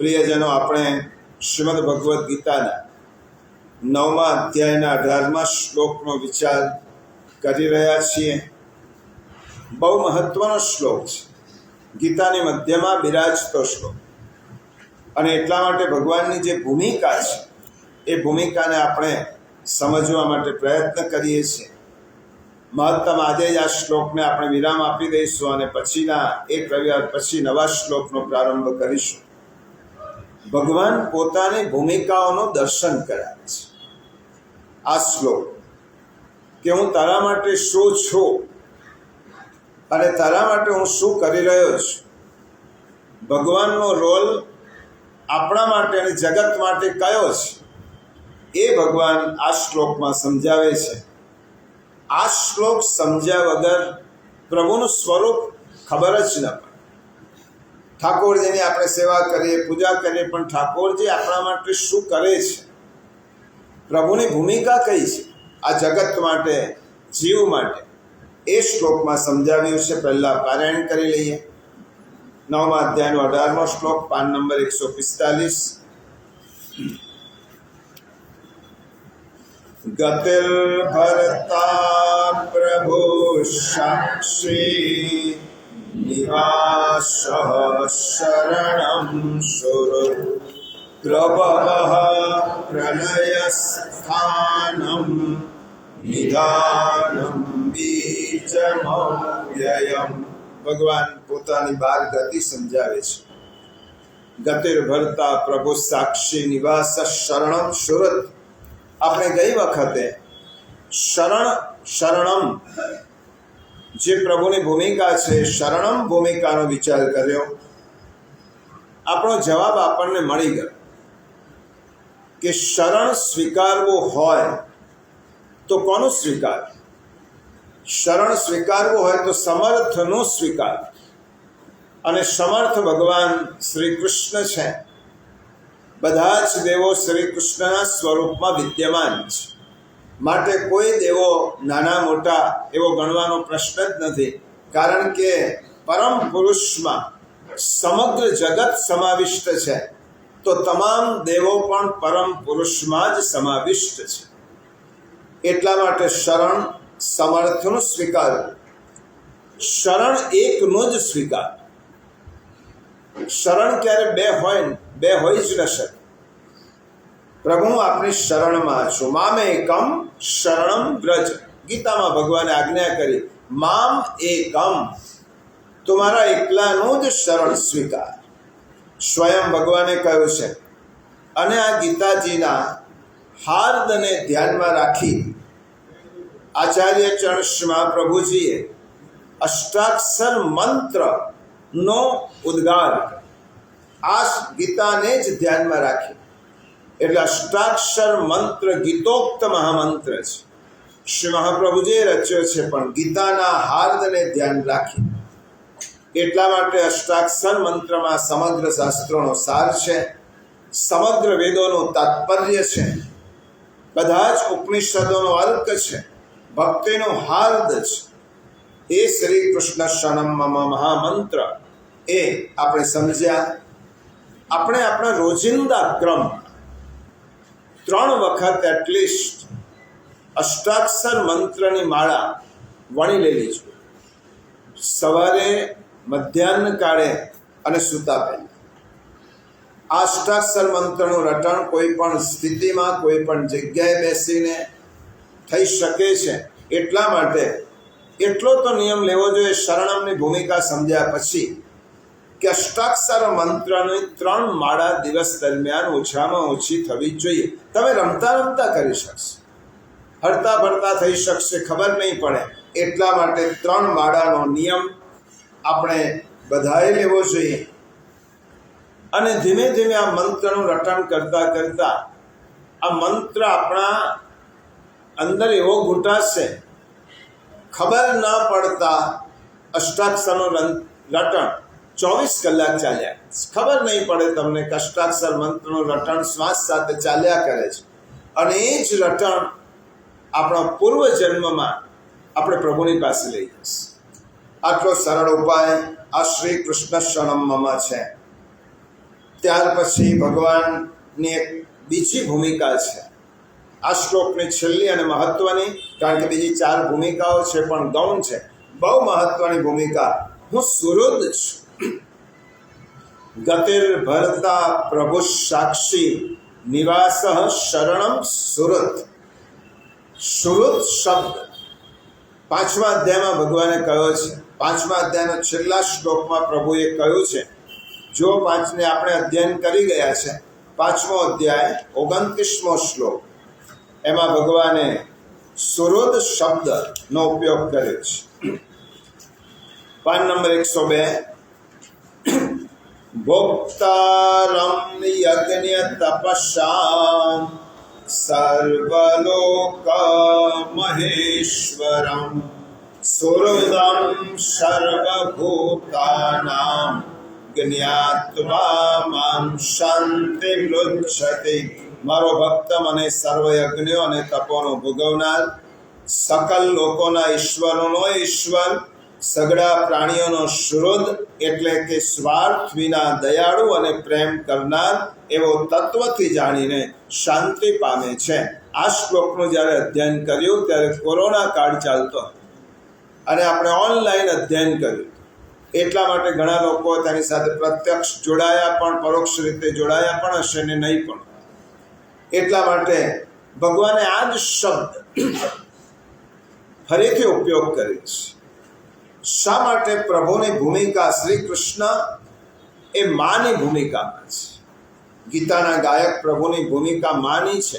પ્રિયજનો, આપણે શ્રીમદ ભગવદ્ ગીતાના 9મા અધ્યાયના 18મા શ્લોકનો વિચાર કરી રહ્યા છીએ. બહુ મહત્વનો શ્લોક છે, ગીતાની મધ્યમાં બિરાજતો શ્લોક, અને એટલા માટે ભગવાનની જે ભૂમિકા છે એ ભૂમિકાને આપણે સમજવા માટે પ્રયત્ન કરીએ છીએ. મહત્તમ આજે જ આ શ્લોકને આપણે વિરામ આપી દઈશું અને પછીના એક રવિવાર પછી નવા શ્લોકનો પ્રારંભ કરીશું. ભગવાન પોતાની ભૂમિકાઓનું દર્શન કરાવે છે. આ શ્લોક કે હું તારા માટે શું છું અને તારા માટે હું શું કરી રહ્યો છું. ભગવાનનો રોલ આપણા માટે અને જગત માટે કયો છે એ ભગવાન આ શ્લોકમાં સમજાવે છે. આ શ્લોક સમજ્યા વગર પ્રભુનું સ્વરૂપ ખબર જ ન પડે. ઠાકોરજીની આપણે સેવા કરીએ, પૂજા કરીએ, પણ ઠાકોરજી આપણા માટે શું કરે છે, પ્રભુની ભૂમિકા કઈ છે આ જગત માટે, જીવ માટે, એ શ્લોકમાં સમજાવ્યું છે. પહેલાં પારાયણ કરી લઈએ. 9મા અધ્યાયનો 18મો શ્લોક, પાન નંબર 145. ગતિર્ભરતા પ્રભુ સાક્ષી નિવાસ શરણં સુર પ્રભવ પ્રલયસ્થાનં નિધાનં બીજમવ્યયમ. ભગવાન પોતાની 12 ગતિ સમજાવે છે. ગતિર્ભરતા પ્રભુ સાક્ષી નિવાસ શરણમ સુરત. આપણે ગઈ વખતે શરણમ જે પ્રભુની ભૂમિકા છે, શરણમ ભૂમિકાનો વિચાર કર્યો. આપણો જવાબ આપણને મળી ગયો કે શરણ સ્વીકારવું હોય તો કોનું સ્વીકાર? શરણ સ્વીકારવું હોય તો સમર્થનું સ્વીકાર. અને સમર્થ ભગવાન શ્રી કૃષ્ણ છે. બધા જ દેવો શ્રી કૃષ્ણના સ્વરૂપમાં વિદ્યમાન છે, માટે કોઈ દેવો નાના મોટા એવો ગણવાનો પ્રશ્ન જ નથી. કારણ કે પરમ પુરુષમાં સમગ્ર જગત સમાવિષ્ટ છે, તો તમામ દેવો પણ પરમ પુરુષમાં જ સમાવિષ્ટ છે. એટલા માટે શરણ સમર્થનું સ્વીકાર, શરણ એકનું જ સ્વીકાર. શરણ ક્યારે બે હોઈ જ ન શકે. પ્રભુ આપની શરણમાં છું. મામેકમ શરણમ વ્રજ. ગીતામાં ભગવાને આજ્ઞા કરી, મામ એકમ, તમારા એકલાનું જ શરણ સ્વીકાર. સ્વયં ભગવાને કહ્યું છે. અને આ ગીતાજીના હાર્દને ધ્યાનમાં રાખી આચાર્ય ચરણ શ્રી મહાપ્રભુજીએ અષ્ટાક્ષર મંત્રનો ઉદ્ગાર, આ ગીતાને જ ધ્યાનમાં રાખી. એટલે અષ્ટાક્ષર મંત્ર ગીતોક્ત મહામંત્ર છે, શ્રી મહાપ્રભુજીએ રચ્યો છે, પણ ગીતાના હાર્દને ધ્યાન રાખી. એટલા માટે અષ્ટાક્ષર મંત્રમાં સમગ્ર શાસ્ત્રોનો સાર છે, સમગ્ર વેદોનું તાત્પર્ય છે, બધા જ ઉપનિષદોનો અર્ક છે, ભક્તિનું હાર્દ છે. એ શ્રી કૃષ્ણ શરણમ મમ મહામંત્ર એ આપણે સમજ્યા. આપણે આપણા રોજિંદા ક્રમ 3 વખત એટલીસ્ટ અષ્ટાક્ષર મંત્રની માળા વણી લેવી જોઈએ. સવારે, મધ્યાહ્ન કાળે અને સૂતા પહેલા. આ અષ્ટાક્ષર મંત્રનું રટણ કોઈ પણ સ્થિતિમાં, કોઈ પણ જગ્યાએ બેસીને થઈ શકે છે. એટલા માટે એટલો તો નિયમ લેવો જોઈએ શરણમની ભૂમિકા સમજ્યા પછી, કે અષ્ટાક્ષર મંત્રની 3 માળા દિવસ દરમિયાન ઓછામાં ઓછી થવી જ જોઈએ. તમે રમતા રમતા કરી શકશો, હરતા ફરતા થઈ શકશે, ખબર નહીં પડે. એટલા માટે 3 માળાનો નિયમ આપણે બધાએ લેવો જોઈએ. અને ધીમે ધીમે આ મંત્રનું રટણ કરતા કરતા આ મંત્ર આપણા અંદર એવો ઘૂંટાશે, ખબર ન પડતા અષ્ટાક્ષરનું રટણ 24 કલાક ચાલ્યા, ખબર નહીં પડે તમને કે અષ્ટાક્ષર મંત્રનું રટણ શ્વાસ સાથે ચાલ્યા કરે છે. અને એ જ રટણ આપણા પૂર્વ જન્મમાં આપણે પ્રભુની પાસે લઈ જશે. આટલો સરળ ઉપાય આ શ્રી કૃષ્ણ શરણમ મમ છે. ત્યાર પછી ભગવાનની એક બીજી ભૂમિકા છે આ શ્લોકની છેલ્લી અને મહત્વની, કારણ કે બીજી 4 ભૂમિકાઓ છે પણ ગૌણ છે, બહુ મહત્વની ભૂમિકા. હું સુહૃદ છું. ગતિર ભરતા પ્રભુ સાક્ષી નિવાસ શરણમ સુહૃદ. સુહૃદ શબ્દ 5મા અધ્યાયમાં ભગવાને કહ્યો છે. 5મા અધ્યાયના છેલ્લા શ્લોકમાં પ્રભુએ કહ્યું છે. જો 5ને આપણે અધ્યયન કરી ગયા છે, 5મો અધ્યાય 29મો શ્લોક, એમાં ભગવાને સુહૃદ શબ્દનો ઉપયોગ કર્યો છે. PAN number 102. ભોક્તારમ યજ્ઞ તપસામ સર્વલોક મહેશ્વરમ સુહૃદમ સર્વભૂતાનામ જ્ઞાત્વા મામ શાંતિ મૃચ્છતિ. મારો ભક્ત મને સર્વ યજ્ઞો અને તપોનો ભોગવનાર, સકલ લોકોના ઈશ્વરોનો ઈશ્વર, સગળા પ્રાણીઓનો સુહૃદ એટલે કે સ્વાર્થ વિના દયાળુ અને પ્રેમ કરનાર એવો તત્વથી જાણીને શાંતિ પામે છે. આ શ્લોકનું જ્યારે અધ્યયન કર્યું ત્યારે કોરોના કાળ ચાલતો અને આપણે ઓનલાઈન અધ્યયન કર્યું. એટલા માટે ઘણા લોકો તેની સાથે પ્રત્યક્ષ જોડાયા પણ, પરોક્ષ રીતે જોડાયા પણ હશે ને નહીં પણ. એટલા માટે ભગવાને આ જ શબ્દ ફરીથી ઉપયોગ કર્યો છે. શા માટે? પ્રભુની ભૂમિકા, શ્રી કૃષ્ણ એ માની ભૂમિકામાં છે. ગીતાના ગાયક પ્રભુની ભૂમિકા માની છે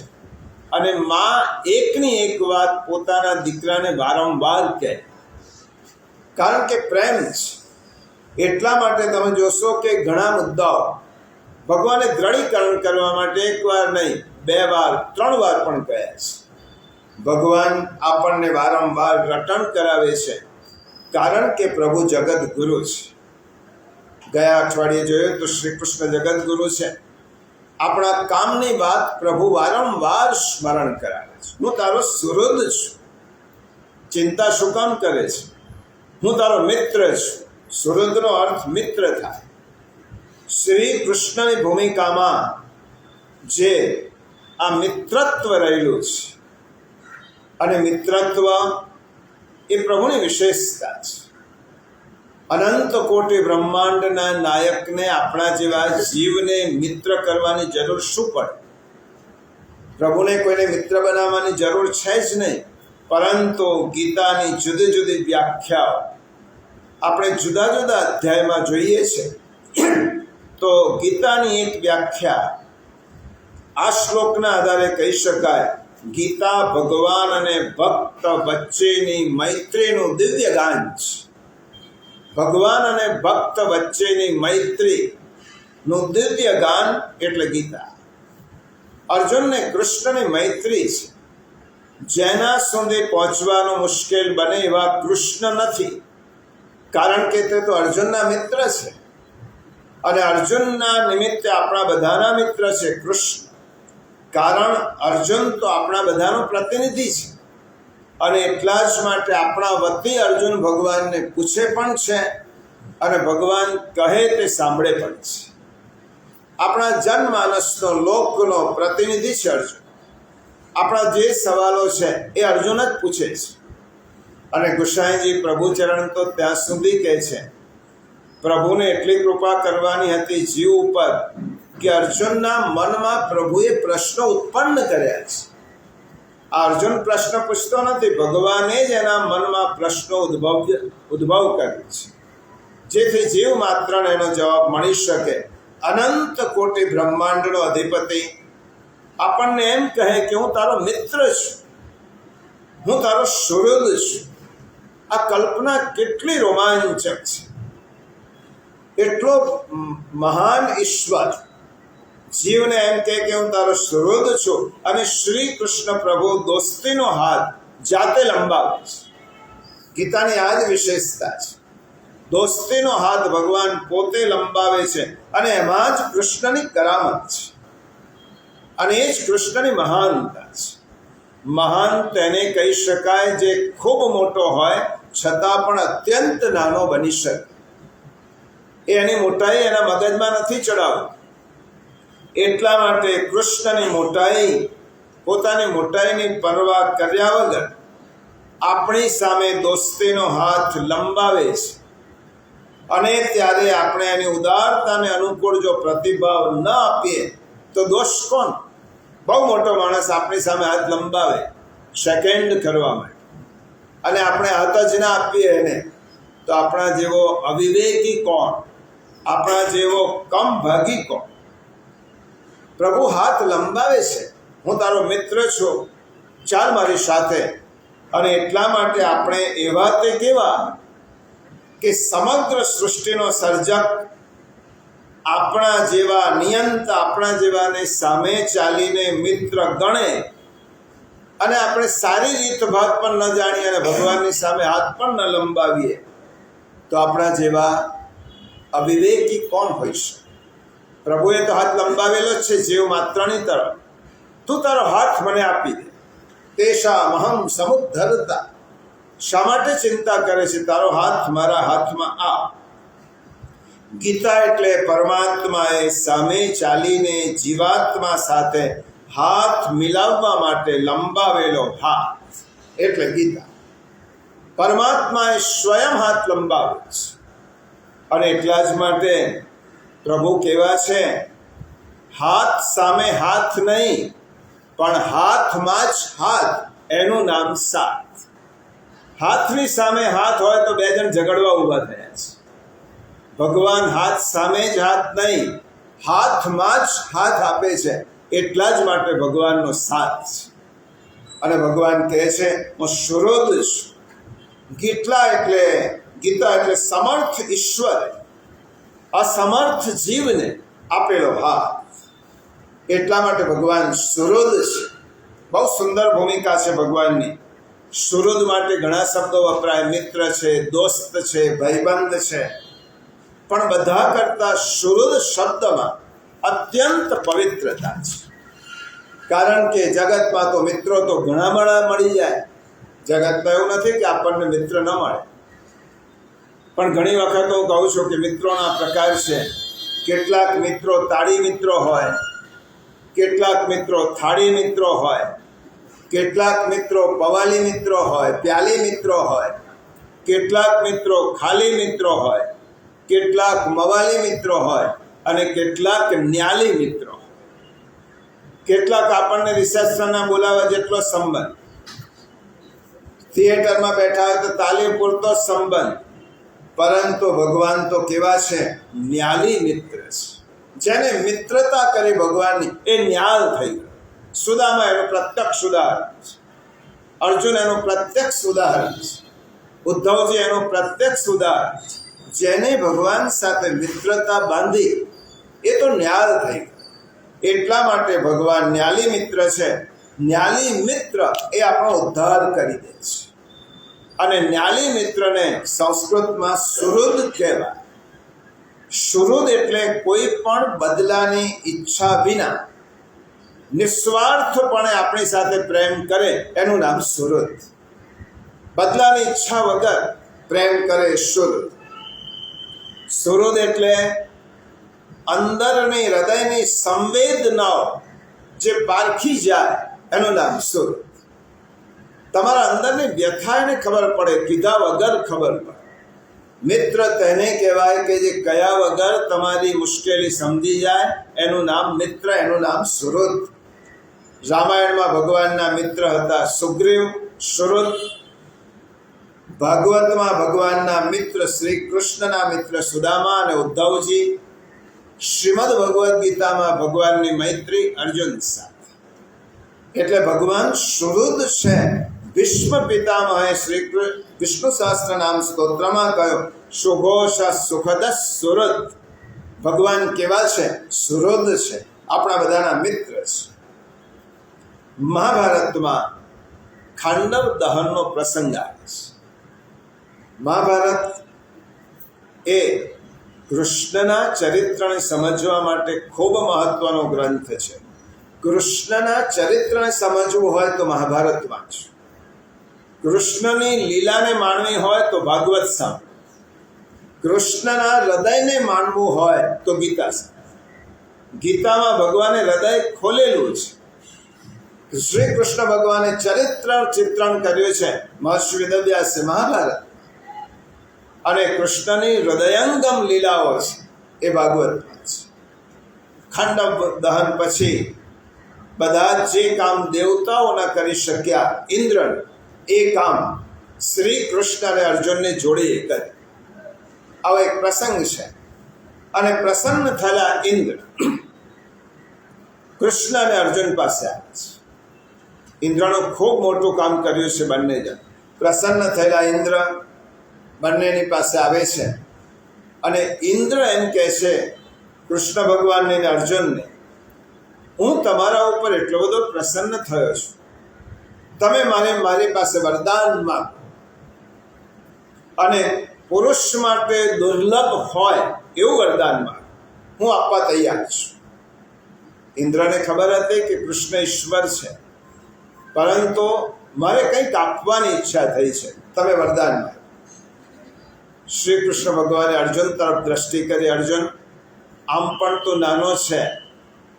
અને માં એકની એક વાત પોતાના દીકરાને વારંવાર કહે, કારણ કે પ્રેમ છે. એટલા માટે તમે જોશો કે ઘણા મુદ્દાઓ ભગવાને દ્રઢીકરણ કરવા માટે 1 વાર નહીં, 2 વાર, 3 વાર પણ કહ્યા છે. ભગવાન આપણને વારંવાર રટણ કરાવે છે કારણ કે પ્રભુ જગત ગુરુ છે. ગયા અઠવાડિયે જોયું તો શ્રી કૃષ્ણ જગત ગુરુ છે. આપણા કામની વાત પ્રભુ વારંવાર સ્મરણ કરાવે છે. હું તારો સુહૃદ છું. ચિંતા શું કામ કરે છે? હું તારો મિત્ર છું. સુહૃદનો અર્થ મિત્ર થાય. શ્રી કૃષ્ણની ભૂમિકામાં જે આ મિત્રત્વ રહેલું છે, અને મિત્રત્વ એ પ્રભુની વિશેષતા છે. અનંત કોટી બ્રહ્માંડના નાયકને, આપણા જેવા જીવને મિત્ર કરવાની જરૂર શું પડે? પ્રભુને કોઈને મિત્ર બનાવવાની જરૂર છે જ નહીં. પરંતુ ગીતાની જુદી જુદી વ્યાખ્યાઓ આપણે જુદા જુદા અધ્યાયમાં જોઈએ છે. તો ગીતાની એક વ્યાખ્યા આ શ્લોકના આધારે કહી શકાય, ગીતા ભગવાન અને ભક્ત વચ્ચેની મૈત્રીનું દિવ્ય ગાન છે. ભગવાન અને ભક્ત વચ્ચેની મૈત્રીનું દિવ્ય ગાન એટલે ગીતા. અર્જુનને કૃષ્ણની મૈત્રી છે. જેના સુધી પહોંચવાનું મુશ્કેલ બને એવા કૃષ્ણ નથી, કારણ કે તે તો અર્જુનના મિત્ર છે અને અર્જુનના નિમિત્તે આપણા બધાના મિત્ર છે કૃષ્ણ. કારણ અર્જુન તો આપણા બધાનો પ્રતિનિધિ છે અને એટલા જ માટે આપણા વતી અર્જુન ભગવાનને પૂછે પણ છે અને ભગવાન કહે તે સાંભળે પણ છે. આપણા જનમાનસનો, લોકનો પ્રતિનિધિ છે અર્જુન. આપણા જે સવાલો છે એ અર્જુન જ પૂછે છે. અને ગુસાઈજી પ્રભુચરણ તો ત્યાં સુધી કહે છે, પ્રભુને એટલી કૃપા કરવાની હતી જીવ ઉપર કે અર્જુનના મનમાં પ્રભુએ પ્રશ્નો ઉત્પન્ન કર્યા છે. આ અર્જુન પ્રશ્ન પૂછતો નથી, ભગવાને જ એના મનમાં પ્રશ્નો ઉદ્ભવ કર્યો છે, જેથી જીવ માત્રને એનો જવાબ મળી શકે. અનંત કોટી બ્રહ્માંડનો અધિપતિ આપણને એમ કહે કે હું તારો મિત્ર છું, હું તારો સુહૃદ છું. આ કલ્પના કેટલી રોમાંચક છે! એટલો મહાન ઈશ્વર જીવને એમ કહે કે હું તારો સુહૃદ છું, અને શ્રી કૃષ્ણ પ્રભુ દોસ્તીનો હાથ જાતે લંબાવે છે. ગીતાની આ જ વિશેષતા છે. દોસ્તીનો હાથ ભગવાન પોતે લંબાવે છે અને એમાં જ કૃષ્ણની કરામત છે અને એ જ કૃષ્ણની મહાનતા છે. મહાન તેને કહી શકાય જે ખૂબ મોટો હોય છતાં પણ અત્યંત નાનો બની શકે. એની મોટાઈ એના મગજમાં નથી ચડાવતી, એટલા માટે કૃષ્ણની મોટાઈ, પોતાની મોટાઈની પરવા કર્યા વગર આપણી સામે દોસ્તીનો હાથ લંબાવે છે. અને ત્યારે આપણે એની ઉદારતાને અનુકૂળ જો પ્રતિભાવ ન આપીએ તો દોષ કોણ? બહુ મોટો માણસ આપણી સામે હાથ લંબાવે સેકન્ડ કરવા માટે, અને આપણે હાથ જ ના આપીએ એને, તો આપણા જેવો અવિવેકી કોણ? આપણા જેવો કમ ભાગી કોણ? પ્રભુ હાથ લંબાવે છે, હું તારો મિત્ર છું, ચાલ મારી સાથે. અને એટલા માટે આપણે એવા તે કેવા કે સમગ્ર સૃષ્ટિનો સર્જક આપણા જેવા નિયંતા, આપણા જેવાને સામે ચાલીને મિત્ર ગણે, અને આપણે સારી રીત ભાત પણ ન જાણીએ અને ભગવાનની સામે હાથ પણ ન લંબાવીએ, તો આપણા જેવા અવિવેકી કોણ હોય છે? પ્રભુએ તો હાથ લંબાવેલો જ છે જીવ માત્રની તરફ. તું તારો હાથ મને આપી દે. તેષા મહમ સમુદ્ધરતા. શા માટે ચિંતા કરે છે? તારો હાથ મારા હાથમાં આ. ગીતા એટલે પરમાત્માએ સામે ચાલીને જીવાત્મા સાથે હાથ મિલાવવા માટે લંબાવેલો હાથ, એટલે ગીતા. પરમાત્માએ સ્વયં હાથ લંબાવ્યો છે. અને એટલા જ માટે પ્રભુ કેવા છે? હાથ સામે હાથ નહીં, પણ હાથમાં જ હાથ, એનું નામ સાથ. હાથની સામે હાથ હોય તો બે જણ ઝઘડવા ઊભા થયા છે. ભગવાન હાથ સામે જ હાથ નહીં, હાથમાં જ હાથ આપે છે. એટલા જ માટે ભગવાનનો સાથ છે. અને ભગવાન કહે છે હું શુરોદ છું. ગીતા એટલે સમર્થ ઈશ્વર અસમર્થ જીવને આપેલો હાથ. એટલા માટે ભગવાન શુરોદ છે. બહુ સુંદર ભૂમિકા છે ભગવાનની. શુરોદ માટે ઘણા શબ્દો વપરાય. મિત્ર છે, દોસ્ત છે, ભાઈબંધ છે, પણ બધા કરતા શુરોદ શબ્દમાં અત્યંત પવિત્રતા છે. કારણ કે જગતમાં તો મિત્રો તો ઘણા મળી જાય. જગતમાં એવું નથી કે આપણને મિત્ર ન મળે, પણ ઘણી વખત હું કહું છું કે મિત્રોના પ્રકાર છે. કેટલાક મિત્રો તાળી મિત્રો હોય, કેટલાક મિત્રો થાળી મિત્રો હોય, કેટલાક મિત્રો પવાલી મિત્રો હોય, પ્યાલી મિત્રો હોય, કેટલાક મિત્રો ખાલી મિત્રો હોય, કેટલાક મવાલી મિત્રો હોય, અને કેટલાક ન્યાલી મિત્રો. કેટલાક આપણને રિસેપ્શનના બોલાવા જેટલો સંબંધ, થિયેટરમાં બેઠા હોય તો તાલી પૂરતો સંબંધ. પરંતુ ભગવાન તો કેવા છે? ન્યાલી મિત્ર છે. જેને મિત્રતા કરી ભગવાનની, એ ન્યાલ થઈ ગયો. સુદામા એનું પ્રત્યક્ષ ઉદાહરણ છે. અર્જુન એનું પ્રત્યક્ષ ઉદાહરણ છે. ઉદ્ધવજી એનું પ્રત્યક્ષ ઉદાહરણ છે. જેને ભગવાન સાથે મિત્રતા બાંધી, એ તો ન્યાલ થઈ ગયો. એટલા માટે ભગવાન ન્યાલી મિત્ર છે. ન્યાલી મિત્ર એ આપણો ઉદ્ધાર કરી દે છે. અને ન્યાલી મિત્રને સંસ્કૃતમાં સુહૃદ કહેવાય. સુહૃદ એટલે કોઈ પણ બદલાની ઈચ્છા વિના નિસ્વાર્થપણે આપણી સાથે પ્રેમ કરે, એનું નામ સુહૃદ. બદલાની ઈચ્છા વગર પ્રેમ કરે, સુહૃદ. સુહૃદ એટલે અંદરની હૃદયની સંવેદનાઓ જે પારખી જાય, એનું નામ સુહૃદ. તમારા અંદરની વ્યથા એને ખબર પડે, કીધા વગર ખબર પડે. મિત્ર તેને કહેવાય કે જે કયા વગર તમારી મુશ્કેલી સમજી જાય, એનું નામ મિત્ર, એનું નામ સુહૃદ. રામાયણમાં ભગવાનના મિત્ર હતા સુગ્રીવ, સુહૃદ. ભાગવતમાં ભગવાનના મિત્ર શ્રી કૃષ્ણના મિત્ર સુદામા અને ઉદ્ધવજી. શ્રીમદ ભગવદ્ ગીતામાં ભગવાનની મૈત્રી અર્જુન સાથે. એટલે ભગવાન સુહૃદ છે. વિશ્વ પિતામહે શ્રી વિષ્ણુ સહસ્ત્ર નામ સ્તોત્રમાં કહ્યું સુઘોષ સુખદ સુહૃદ. ભગવાન કેવા છે? સુહૃદ છે. આપણા બધાના મિત્ર છે. મહાભારતમાં ખાંડવ દહનનો પ્રસંગ આવે છે. મહાભારત એ કૃષ્ણના ચરિત્રને સમજવા માટે ખૂબ મહત્વનો ગ્રંથ છે. કૃષ્ણના ચરિત્રને સમજવું હોય તો મહાભારત વાંચો. કૃષ્ણની લીલાને માણવી હોય તો ભાગવત સાંભળો. કૃષ્ણના હૃદયને માનવું હોય તો ગીતા સાંભળો. ગીતામાં ભગવાને હૃદય ખોલેલું છે. શ્રી કૃષ્ણ ભગવાને ચિત્રણ કર્યું છે મહર્ષિ વેદવ્યાસે મહાભારત, અને કૃષ્ણની હૃદયંગમ લીલાઓ છે એ ભાગવતમાં છે. ખંડ દહન પછી બધા જે કામ દેવતાઓ ન કરી શક્યા ઇન્દ્ર, એ કામ શ્રી કૃષ્ણ અને અર્જુનને જોડી કર્યું. આવો એક પ્રસંગ છે. અને પ્રસન્ન થયેલા ઇન્દ્ર કૃષ્ણ અને અર્જુન પાસે આવે છે. ઇન્દ્રનું ખૂબ મોટું કામ કર્યું છે. બંને જણ પ્રસન્ન થયેલા ઇન્દ્ર બંનેની પાસે આવે છે. અને ઇન્દ્ર એમ કહે છે કૃષ્ણ ભગવાનને અને અર્જુનને, હું તમારા ઉપર એટલો બધો પ્રસન્ન થયો છું, તમે મારી પાસે વરદાન માંગો, અને પુરુષ માટે દુર્લભ હોય એવું વરદાન માંગો, હું આપવા તૈયાર છું. ઇન્દ્રને ખબર હતી કે કૃષ્ણ ઈશ્વર છે, પરંતુ મારે કંઈક આપવાની ઈચ્છા થઈ છે, તમે વરદાન માંગો. શ્રી કૃષ્ણ ભગવાને અર્જુન તરફ દ્રષ્ટિ કરી. અર્જુન આમ પણ તો નાનો છે,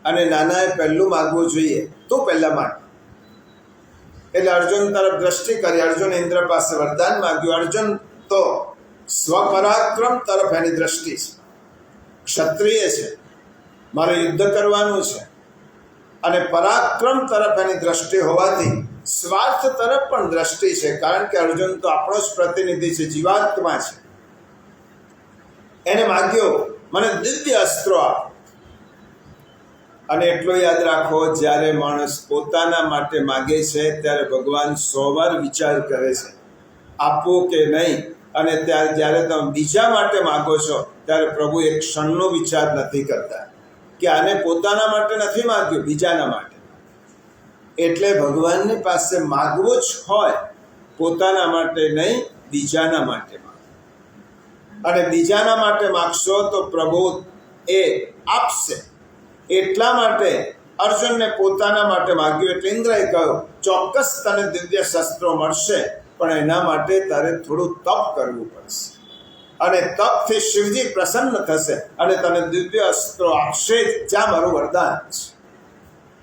અને નાનાએ પહેલું માગવું જોઈએ, તું પહેલા માંગ. એટલે અર્જુન તરફ દ્રષ્ટિ કરી. અર્જુન ઇન્દ્ર પાસે વરદાન માંગ્યું. અર્જુન તો સ્વપરાક્રમ તરફ એની દ્રષ્ટિ છે. ક્ષત્રિય છે, મારે યુદ્ધ કરવાનું છે, અને પરાક્રમ તરફ એની દ્રષ્ટિ હોવાથી સ્વાર્થ તરફ પણ દ્રષ્ટિ છે. કારણ કે અર્જુન તો આપણો જ પ્રતિનિધિ છે, જીવાત્મા છે. એને માગ્યો મને દિવ્ય અસ્ત્રો આપો. અને એટલું યાદ રાખો, જ્યારે માણસ પોતાના માટે માગે છે ત્યારે ભગવાન 100 વાર વિચાર કરે છે આપવું કે નહીં. અને જ્યારે તમે બીજા માટે માગો છો ત્યારે પ્રભુ એક ક્ષણનો વિચાર નથી કરતા કે આને પોતાના માટે નથી માગ્યું, બીજાના માટે. એટલે ભગવાનની પાસે માગવું જ હોય, પોતાના માટે નહીં, બીજાના માટે માગો. અને બીજાના માટે માગશો તો પ્રભુ એ આપશે. એટલા માટે અર્જુનને પોતાના માટે માગ્યું. એટલે ઇન્દ્રએ કહ્યું ચોક્કસ તને દિવ્ય શસ્ત્રો મળશે, પણ એના માટે તારે થોડું તપ કરવું પડશે, અને તપથી શિવજી પ્રસન્ન થશે અને તને દિવ્ય અસ્ત્રો આપશે, જ્યાં મારું વરદાન છે.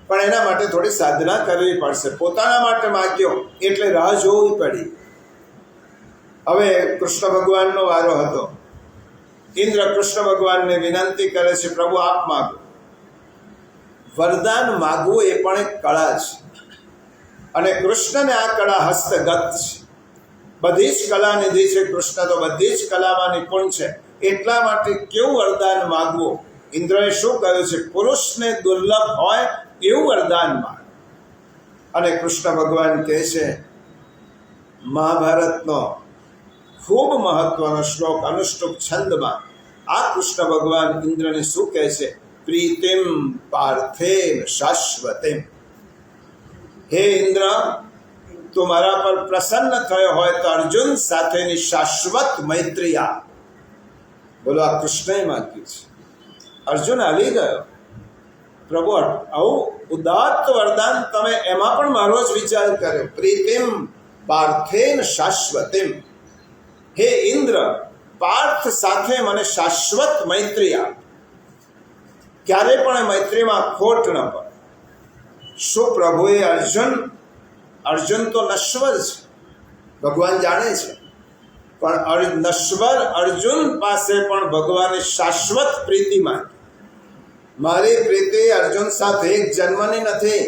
પણ એના માટે થોડી સાધના કરવી પડશે. પોતાના માટે માગ્યો એટલે રાહ જોવી પડી. હવે કૃષ્ણ ભગવાનનો વારો હતો. ઇન્દ્ર કૃષ્ણ ભગવાનને વિનંતી કરે છે, પ્રભુ આપ માગો. વરદાન માગવું એ પણ એક કળા છે, અને કૃષ્ણને આ કળા હસ્તગત છે. બધી જ કલા નિધિ છે કૃષ્ણ, તો બધી જ કલામાં નિપુણ છે. એટલા માટે કેવું વરદાન માગવું? ઇન્દ્રએ શું કહ્યું છે? પુરુષને દુર્લભ હોય એવું વરદાન માંગ. અને કૃષ્ણ ભગવાન કહે છે, મહાભારતનો ખૂબ મહત્વનો શ્લોક અનુષ્ટુપ છંદમાં આ કૃષ્ણ ભગવાન ઇન્દ્રને શું કહે છે? પ્રીતિમ પાર્થેન શાશ્વતીમ. હે ઇન્દ્ર, તું મારા પર પ્રસન્ન થયો હોય તો અર્જુન સાથેની શાશ્વત મૈત્રી આ. બોલો, આ કૃષ્ણએ માગ્યું છે. અર્જુન આવી ગયો. પ્રભુ આવું ઉદાત્ત વરદાન તમે, એમાં પણ મારો જ વિચાર કર્યો. પ્રીતિમ પાર્થેન શાશ્વતીમ. હે ઇન્દ્ર, પાર્થ સાથે મને શાશ્વત મૈત્રી આપ. ક્યારે પણ મૈત્રીમાં ખોટ ન પડે. શું પ્રભુએ અર્જુન તો નશ્વર છે, ભગવાન જાણે છે, પણ નશ્વર અર્જુન પાસે પણ ભગવાને શાશ્વત પ્રીતિ માંગી. મારી પ્રીતિ અર્જુન સાથે એક જન્મની નથી,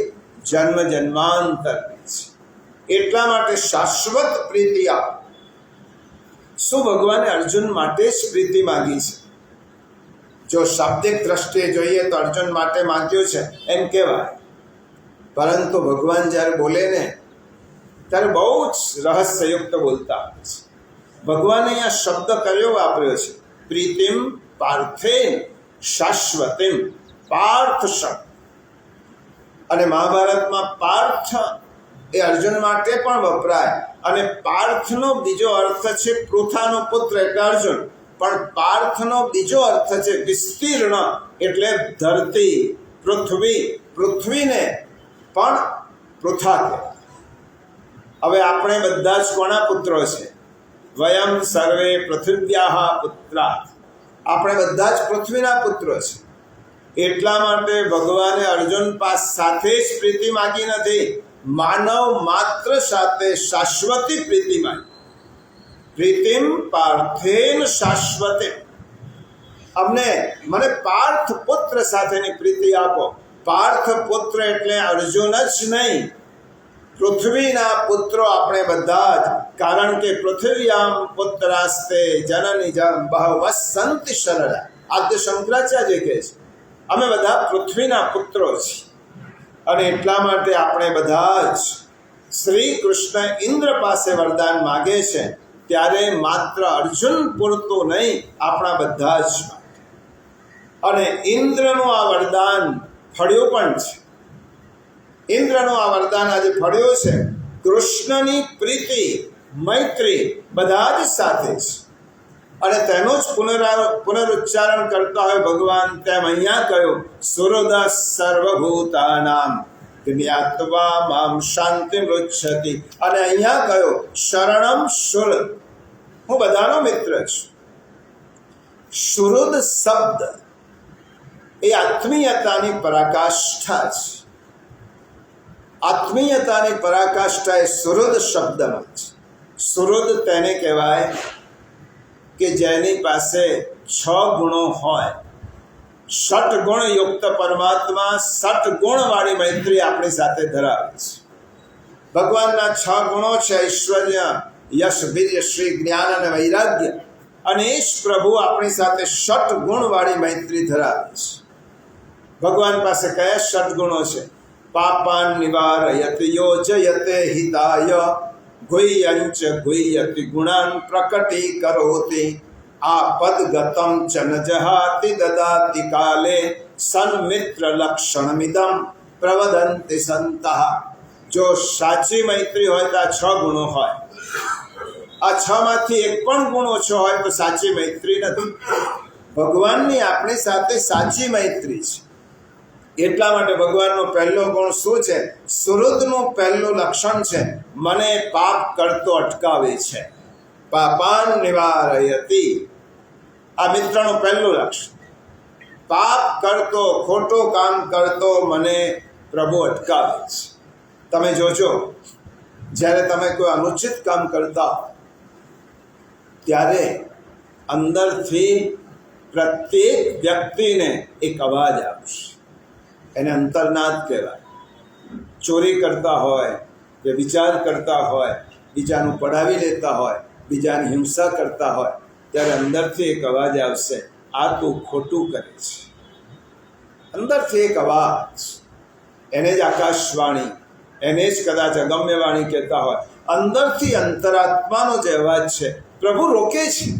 જન્મ જન્માંતરની છે. એટલા માટે શાશ્વત પ્રીતિ આપ. શું ભગવાને અર્જુન માટે જ પ્રીતિ માંગી છે? જો શાબ્દિક દ્રષ્ટિએ જોઈએ તો અર્જુન માટે માંગ્યું છે એમ કહેવાય, પરંતુ ભગવાન જ્યારે બોલે ને ત્યારે બહુ જ રહસ્યયુક્ત બોલતા હોય છે. ભગવાને અહીંયા શબ્દ કયો વાપર્યો છે? પ્રીતિમ પાર્થેન શાશ્વતીમ. પાર્થ શબ્દ, અને મહાભારતમાં પાર્થ એ અર્જુન માટે પણ વપરાય. અને પાર્થનો બીજો અર્થ છે પૃથાનો પુત્ર એટલે અર્જુન, પણ પાર્થનો બીજો અર્થ છે વિસ્તીર્ણ એટલે ધરતી, પૃથ્વી. પૃથ્વીને પણ પૃથા કહેવાય. હવે આપણે બધા જ કોના પુત્રો છે? વયમ સર્વે પૃથિવ્યાઃ પુત્રા. આપણે બધા જ પૃથ્વીના પુત્રો છે. એટલા માટે ભગવાને અર્જુન સાથે જ પ્રીતિ માગી નથી, માનવ માત્ર સાથે શાશ્વતી પ્રીતિ માગી. પ્રીતિમ પાર્થેન શાશ્વતે, મને પાર્થ પુત્ર સાથેની પ્રીતિ આપો. પાર્થ પુત્ર એટલે અર્જુન જ નહીં, પૃથ્વીના પુત્રો આપણે બધા જ. કારણ કે પૃથ્વ્યામ પુત્રાસ્તે જનની જમ બહવ સંતિ શરણા. આદ્ય શંકરાચાર્ય કહે છે અમે બધા પૃથ્વીના પુત્રો છીએ. અને એટલા માટે આપણે બધા જ શ્રી કૃષ્ણ ઇન્દ્ર પાસે વરદાન માગે છે, ત્યારે માત્ર અર્જુન પૂરતું નહીં, આપણા બધા જ માટે. અને ઇન્દ્રનું આ વરદાન ફળ્યું પણ છે. ઇન્દ્રનું આ વરદાન આજે ફળ્યું છે. કૃષ્ણની પ્રીતિ મૈત્રી બધા જ સાથે છે. અને તેનું જ પુનરુચ્ચારણ કરતા હોય ભગવાન. તેમ અહીંયા કહ્યું સુહૃદ સર્વભૂતાનામ જ્ઞાત્વા મામ શાંતિ મૃચ્છતિ. અને અહીંયા કહ્યું શરણમ શુલ, હું બધાનો મિત્ર છું. શુહૃદ શબ્દ એ આત્મીયતાની પરાકાષ્ઠા છે. આત્મીયતાની પરાકાષ્ઠા એ સુહૃદ શબ્દમાં છે. સુહૃદ તેને કહેવાય કે જેની પાસે 6 ગુણો હોય. ષટગુણ યુક્ત પરમાત્મા 6 ગુણવાળી મૈત્રી આપણી સાથે ધરાવે છે. ભગવાનના 6 ગુણો છે ઐશ્વર્ય, યશ, વીર્ય, શ્રી, જ્ઞાન અને વૈરાગ્ય. અને એ જ પ્રભુ આપણી સાથે 6 ગુણવાળી મૈત્રી ધરાવે છે. ભગવાન પાસે કયા 6 ગુણો છે? પાપાન નિવારયતિ યોજયતે હિતાય ગુહ્યંચ ગુહ્યતિ ગુણાન પ્રકટીકરોતિ આપદગતમ ચ ન જહાતિ દદાતિ કાલે સન્મિત્ર લક્ષણમિદમ પ્રવદંતિ સંતઃ. જો સાચી મૈત્રી હોય તો આ 6 ગુણો હોય. આ 6 માંથી એક પણ ગુણ ઓછો હોય તો સાચી મૈત્રી નથી. ભગવાનની આપણી સાથે સાચી મૈત્રી છે. એટલા માટે ભગવાનનો પહેલો ગુણ શું છે? સુહૃદનું પહેલું લક્ષણ છે મને પાપ કરતો અટકાવે છે. પાપાન નિવારયતિ, આ મિત્રનું પહેલું લક્ષણ. પાપ કરતો, ખોટું કામ કરતો મને પ્રભુ અટકાવે છે. તમે જોજો, જ્યારે તમે કોઈ અનુચિત કામ કરતા હો ત્યારે અંદરથી પ્રત્યેક વ્યક્તિને એક અવાજ આવશે. એને અંતર્નાદ કહેવાય. ચોરી કરતા હોય કે વિચાર કરતા હોય, બીજાનું પડાવી લેતા હોય, બીજાની હિંસા કરતા હોય, ત્યારે અંદરથી એક અવાજ આવશે, આ તું ખોટું કરે છે. અંદરથી એક અવાજ, એને જ આકાશવાણી, એને જ કદાચ અગમ્યવાણી કહેતા હોય. અંદરથી અંતરાત્માનો જે અવાજ છે પ્રભુ રોકે છે.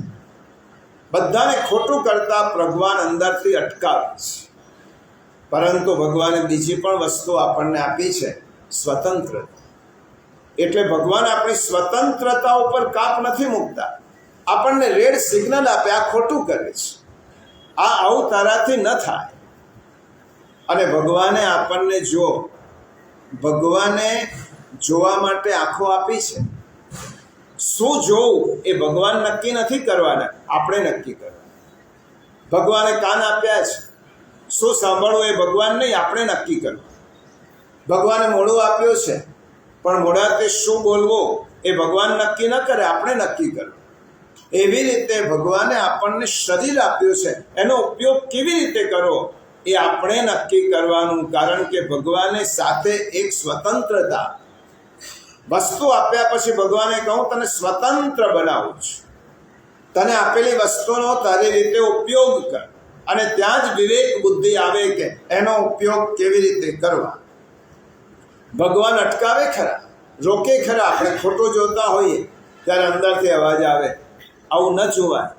બધાને ખોટું કરતા ભગવાન અંદરથી અટકાવે છે. પરંતુ ભગવાને બીજી પણ વસ્તુ આપણને આપી છે, સ્વતંત્રતા. એટલે ભગવાન આપણી સ્વતંત્રતા ઉપર કાપ નથી મૂકતા, આપણને રેડ સિગ્નલ આપે, આ ખોટું કરે છે, આ આવું તારાથી ન થાય. અને ભગવાને આપણને ભગવાને જોવા માટે આંખો આપી છે. શું જોવું એ ભગવાન નક્કી નથી કરવાના, આપણે નક્કી કરવાના. ભગવાને કાન આપ્યા છે, શું સાંભળવું એ ભગવાન નહીં, આપણે નક્કી કરવું. ભગવાને મોઢું આપ્યું છે, પણ મોઢાથી શું બોલવું એ ભગવાન નક્કી ન કરે, આપણે નક્કી કરવું. એવી રીતે ભગવાને આપણને શરીર આપ્યું છે, એનો ઉપયોગ કેવી રીતે કરવો એ આપણે નક્કી કરવાનું. કારણ કે ભગવાને સાથે એક સ્વતંત્રતા, વસ્તુ આપ્યા પછી ભગવાને કહું તને સ્વતંત્ર બનાવું છું, તને આપેલી વસ્તુનો તારી રીતે ઉપયોગ કર. અને ત્યાં જ વિવેક બુદ્ધિ આવે કે એનો ઉપયોગ કેવી રીતે કરવા. ભગવાન અટકાવે ખરા, રોકે ખરા. આપણે ખોટું જોતા હોઈએ ત્યારે અંદરથી અવાજ આવે, આવું ન જોવાય,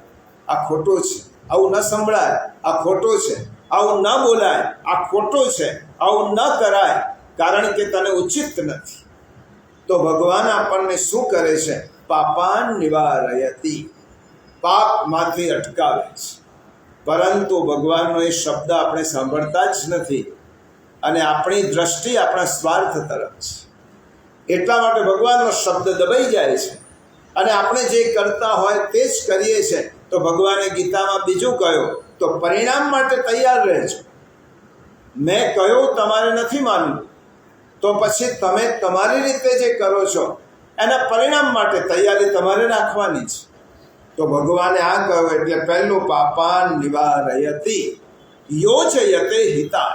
આ ખોટું છે. આવું ન સંભળાય, આ ખોટું છે. આવું ન બોલાય, આ ખોટું છે. આવું ન કરાય, કારણ કે તને ઉચિત નથી. તો ભગવાન આપણને શું કરે છે? પાપાન નિવારયતિ, પાપમાંથી અટકાવે છે. પરંતુ ભગવાનનો એ શબ્દ આપણે સાંભળતા જ નથી, અને આપણી દ્રષ્ટિ આપણા સ્વાર્થ તરફ છે. એટલા માટે ભગવાનનો શબ્દ દબાઈ જાય છે, અને આપણે જે કરતા હોય તે જ કરીએ છીએ. તો ભગવાને ગીતામાં બીજું કહ્યું, તો પરિણામ માટે તૈયાર રહેજો. મેં કહ્યું તમારે નથી માનવું, તો પછી તમે તમારી રીતે જે કરો છો એના પરિણામ માટે તૈયારી તમારે રાખવાની છે. તો ભગવાને આ કહ્યું એટલે પહેલું પાપાન નિવારયતિ યોજયતે હિતા.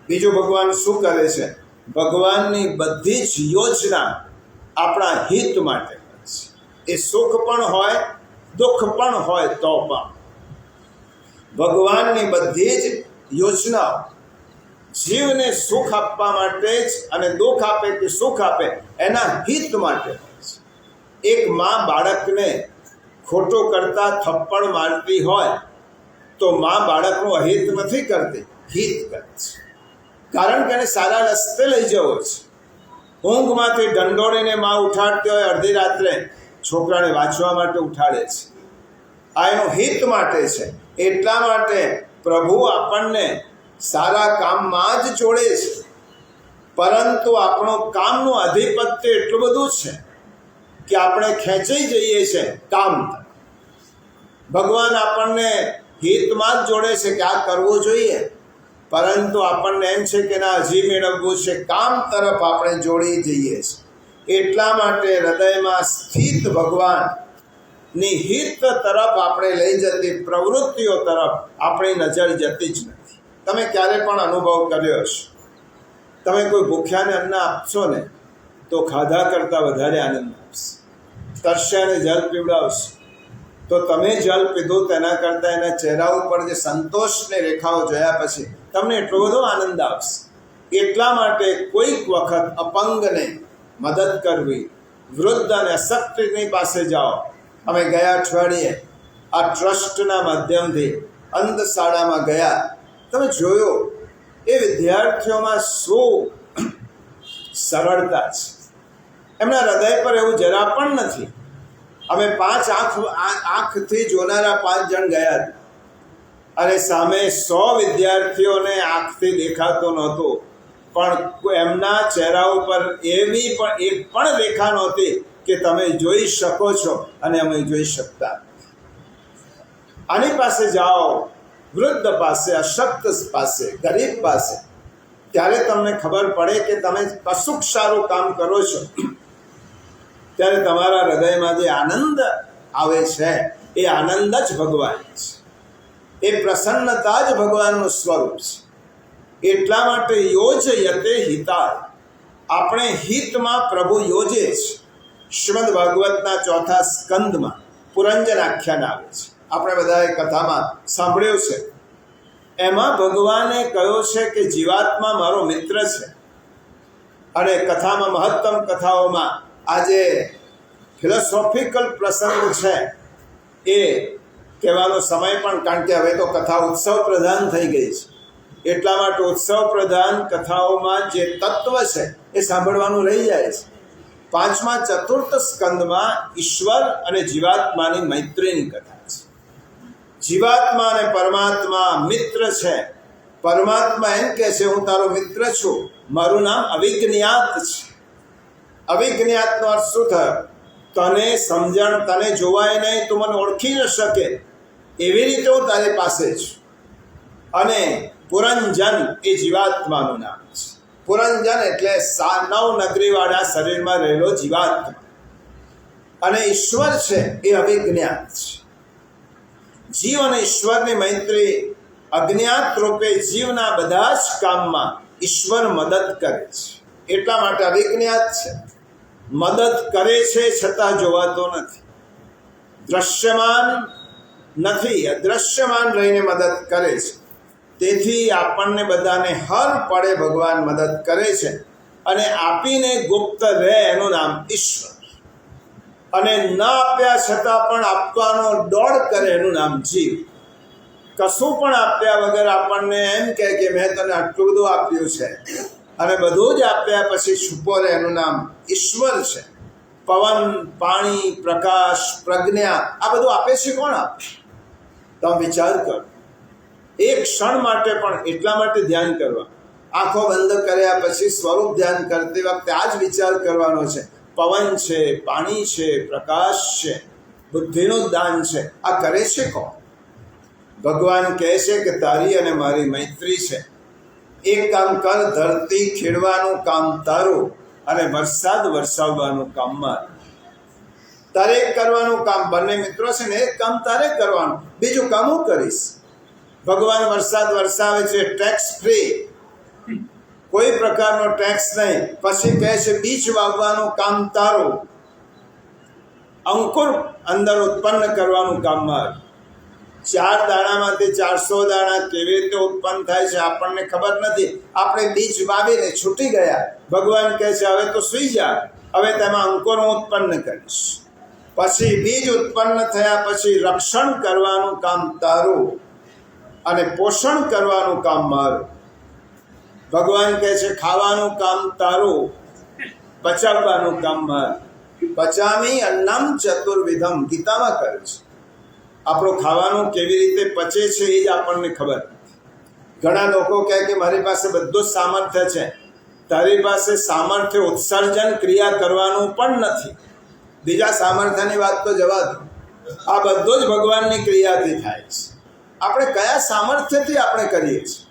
બીજું ભગવાન શું કરે છે? ભગવાનની બધી જ યોજના આપણા હિત માટે કરે છે. એ સુખ પણ હોય દુઃખ પણ હોય તો પણ ભગવાનની બધી જ યોજનાઓ જીવને સુખ આપવા માટે જ અને દુઃખ આપે કે સુખ આપે એના હિત માટે હોય છે. એક માં બાળકને ખોટું કરતા થપ્પડ મારતી હોય તો માં બાળકનું અહિત નથી કરતી, હિત કરે છે. કારણ કે એને સારા રસ્તે લઈ જવો છે. ઊંઘમાંથી દંડોળીને માં ઉઠાડતી હોય અડધી રાત્રે છોકરાને વાંચવા માટે ઉઠાડે છે. આ એનું હિત માટે છે. એટલા માટે પ્રભુ આપણને સારા કામમાં જ જોડે છે. પરંતુ આપણું કામનું આધિપત્ય એટલું બધું છે કે આપણે ખેંચાઈ જઈએ છીએ કામ. ભગવાન આપણને હિતમાં જ જોડે છે કે આ કરવું જોઈએ, પરંતુ આપણને એમ છે કે ના હજી મેળવવું છે, કામ તરફ આપણે જોડી જઈએ છીએ. એટલા માટે હૃદયમાં સ્થિત ભગવાનની હિત તરફ આપણે લઈ જતી પ્રવૃત્તિઓ તરફ આપણી નજર જતી જ નથી. તમે ક્યારે પણ અનુભવ કર્યો હશે, તમે કોઈ ભૂખ્યાને અન્ન આપશો ને તો ખાધા કરતાં વધારે આનંદ આપશે. તરસ્યાને જલ પીવડાવશો તો તમે જલ પીધું તેના કરતાં એના ચહેરા ઉપર જે સંતોષની રેખાઓ જોયા પછી તમને એટલો બધો આનંદ આવશે. એટલા માટે કોઈક વખત અપંગને મદદ કરવી, વૃદ્ધ અને અશક્તની પાસે જાઓ. અમે ગયા અઠવાડિયે આ ટ્રસ્ટના માધ્યમથી અંધશાળામાં ગયા. તમે જોયું એ વિદ્યાર્થીઓમાં શું સરળતા છે, એમના હૃદય પર એવું જરા પણ નથી. અમે 5 આંખથી જોનારા 5 જણ ગયા અને સામે 100 વિદ્યાર્થીઓને આંખથી દેખાતો નહોતું, પણ એમના ચહેરા ઉપર એવી પણ એક પણ રેખા નહોતી કે તમે જોઈ શકો છો અને અમે જોઈ શકતા. આની પાસે જાઓ, વૃદ્ધ પાસે, અશક્ત પાસે, ગરીબ પાસે, ત્યારે તમને ખબર પડે કે તમે કશુંક સારું કામ કરો છો. ત્યારે તમારા હૃદયમાં જે આનંદ આવે છે એ આનંદ જ ભગવાન છે. એ પ્રસન્નતા જ ભગવાનનું સ્વરૂપ છે. એટલા માટે યોજયતે હિતા, આપણે હિતમાં પ્રભુ યોજે છે. શ્રીમદ ભાગવતના 4થા સ્કંદમાં પુરંજન આખ્યાન આવે છે. આપણે બધાએ કથામાં સાંભળ્યું છે. એમાં ભગવાને કહ્યું છે કે જીવાત્મા મારો મિત્ર છે. અને કથામાં મહત્તમ કથાઓમાં આજે ફિલોસોફિકલ પ્રસંગ છે એ કહેવાનો સમય પણ, કારણ કે હવે તો કથા ઉત્સવ પ્રધાન થઈ ગઈ છે. એટલા માટે ઉત્સવ પ્રધાન કથાઓમાં જે તત્વ છે એ સાંભળવાનું રહી જાય છે. 5મા ચતુર્થ સ્કંદમાં ઈશ્વર અને જીવાત્માની મૈત્રીની કથા છે. જીવાત્મા અને પરમાત્મા મિત્ર છે. પરમાત્મા એમ કહે છે હું તારો મિત્ર છું, મારું નામ અવિજ્ઞાત છે. અવિજ્ઞાતનો અર્થ શું થયો? તને સમજણ, તને જોવાય નહીં, તું મને ઓળખી ન શકે એવી રીતે હું તારી પાસે છું. અને પુરંજન એ જીવાત્માનું નામ છે. પુરંજન એટલે 9 નગરીવાળા શરીરમાં રહેલો જીવાત્મા. અને ઈશ્વર છે એ અવિજ્ઞાત છે. જીવ અને ઈશ્વરની મૈત્રી અજ્ઞાત રૂપે જીવના બધા જ કામમાં ઈશ્વર મદદ કરે છે. એટલા માટે અવિજ્ઞાત છે. મદદ કરે છે છતાં જોવાતો નથી, દ્રશ્યમાન નથી, અદ્રશ્યમાન રહીને મદદ કરે છે. તેથી આપણને બધાને હર પળે ભગવાન મદદ કરે છે. અને આપીને ગુપ્ત રહે એનું નામ ઈશ્વર. અને ન આપ્યા છતાં પણ આપવાનો દોડ કરે એનું નામ જીવ. કશું પણ આપ્યા વગર આપણને એમ કહે કે મેં તને આટલું બધું આપ્યું છે અને બધું જ આપ્યા પછી છુપો રહે એનું નામ ઈશ્વર છે. પવન, પાણી, પ્રકાશ, પ્રજ્ઞા આ બધું આપે છે કોણ આપે? તમે વિચાર કરો. એક ક્ષણ માટે પણ એટલા માટે ધ્યાન કરવા, આંખો બંધ કર્યા પછી સ્વરૂપ ધ્યાન કરતી વખતે આ જ વિચાર કરવાનો છે. પવન છે, પાણી છે, પ્રકાશ છે, બુદ્ધિનું દાન છે, આ કરે છે કોણ? ભગવાન કહે છે કે તારી અને મારી મૈત્રી છે. એક કામ કર, ધરતી ખેડવાનું કામ તારું અને વરસાદ વરસાવવાનું કામ મારું. તારે એક કરવાનું કામ, બંને મિત્રો છે ને, એક કામ તારે કરવાનું, બીજું કામ હું કરીશ. ભગવાન વરસાદ વરસાવે છે ટેક્સ ફ્રી, કોઈ પ્રકારનો ટેક્સ નહીં. પછી કહે છે બીજ વાવવાનું કામ તારું, અંકુર અંદર ઉત્પન્ન કરવાનું કામ મારું. 4 દાણામાંથી 400 દાણા કેવી રીતે ઉત્પન્ન થાય છે આપણને ખબર નથી. આપણે બીજ વાવીને છૂટી ગયા. ભગવાન કહે છે હવે તો સૂઈ જા, હવે તેમાં અંકુર હું ઉત્પન્ન કરીશ. પછી બીજ ઉત્પન્ન થયા પછી રક્ષણ કરવાનું કામ તારું અને પોષણ કરવાનું કામ મારું. ભગવાન કહે છે ખાવાનું કામ તારું, પચાવવાનું કામ મારું. પચામી અન્નમ ચતુર્વિધમ ગીતામાં કહે છે. આપણું ખાવાનું કેવી રીતે પચે છે એ જ આપણને ખબર. ઘણા લોકો કહે કે મારી પાસે બધું જ સામર્થ્ય છે. તારી પાસે સામર્થ્ય ઉત્સર્જન ક્રિયા કરવાનું પણ નથી. બીજા સામર્થ્યની વાત તો જવા દો, આ બધું જ ભગવાનની ક્રિયાથી થાય છે. આપણે કયા સામર્થ્યથી આપણે કરીએ છીએ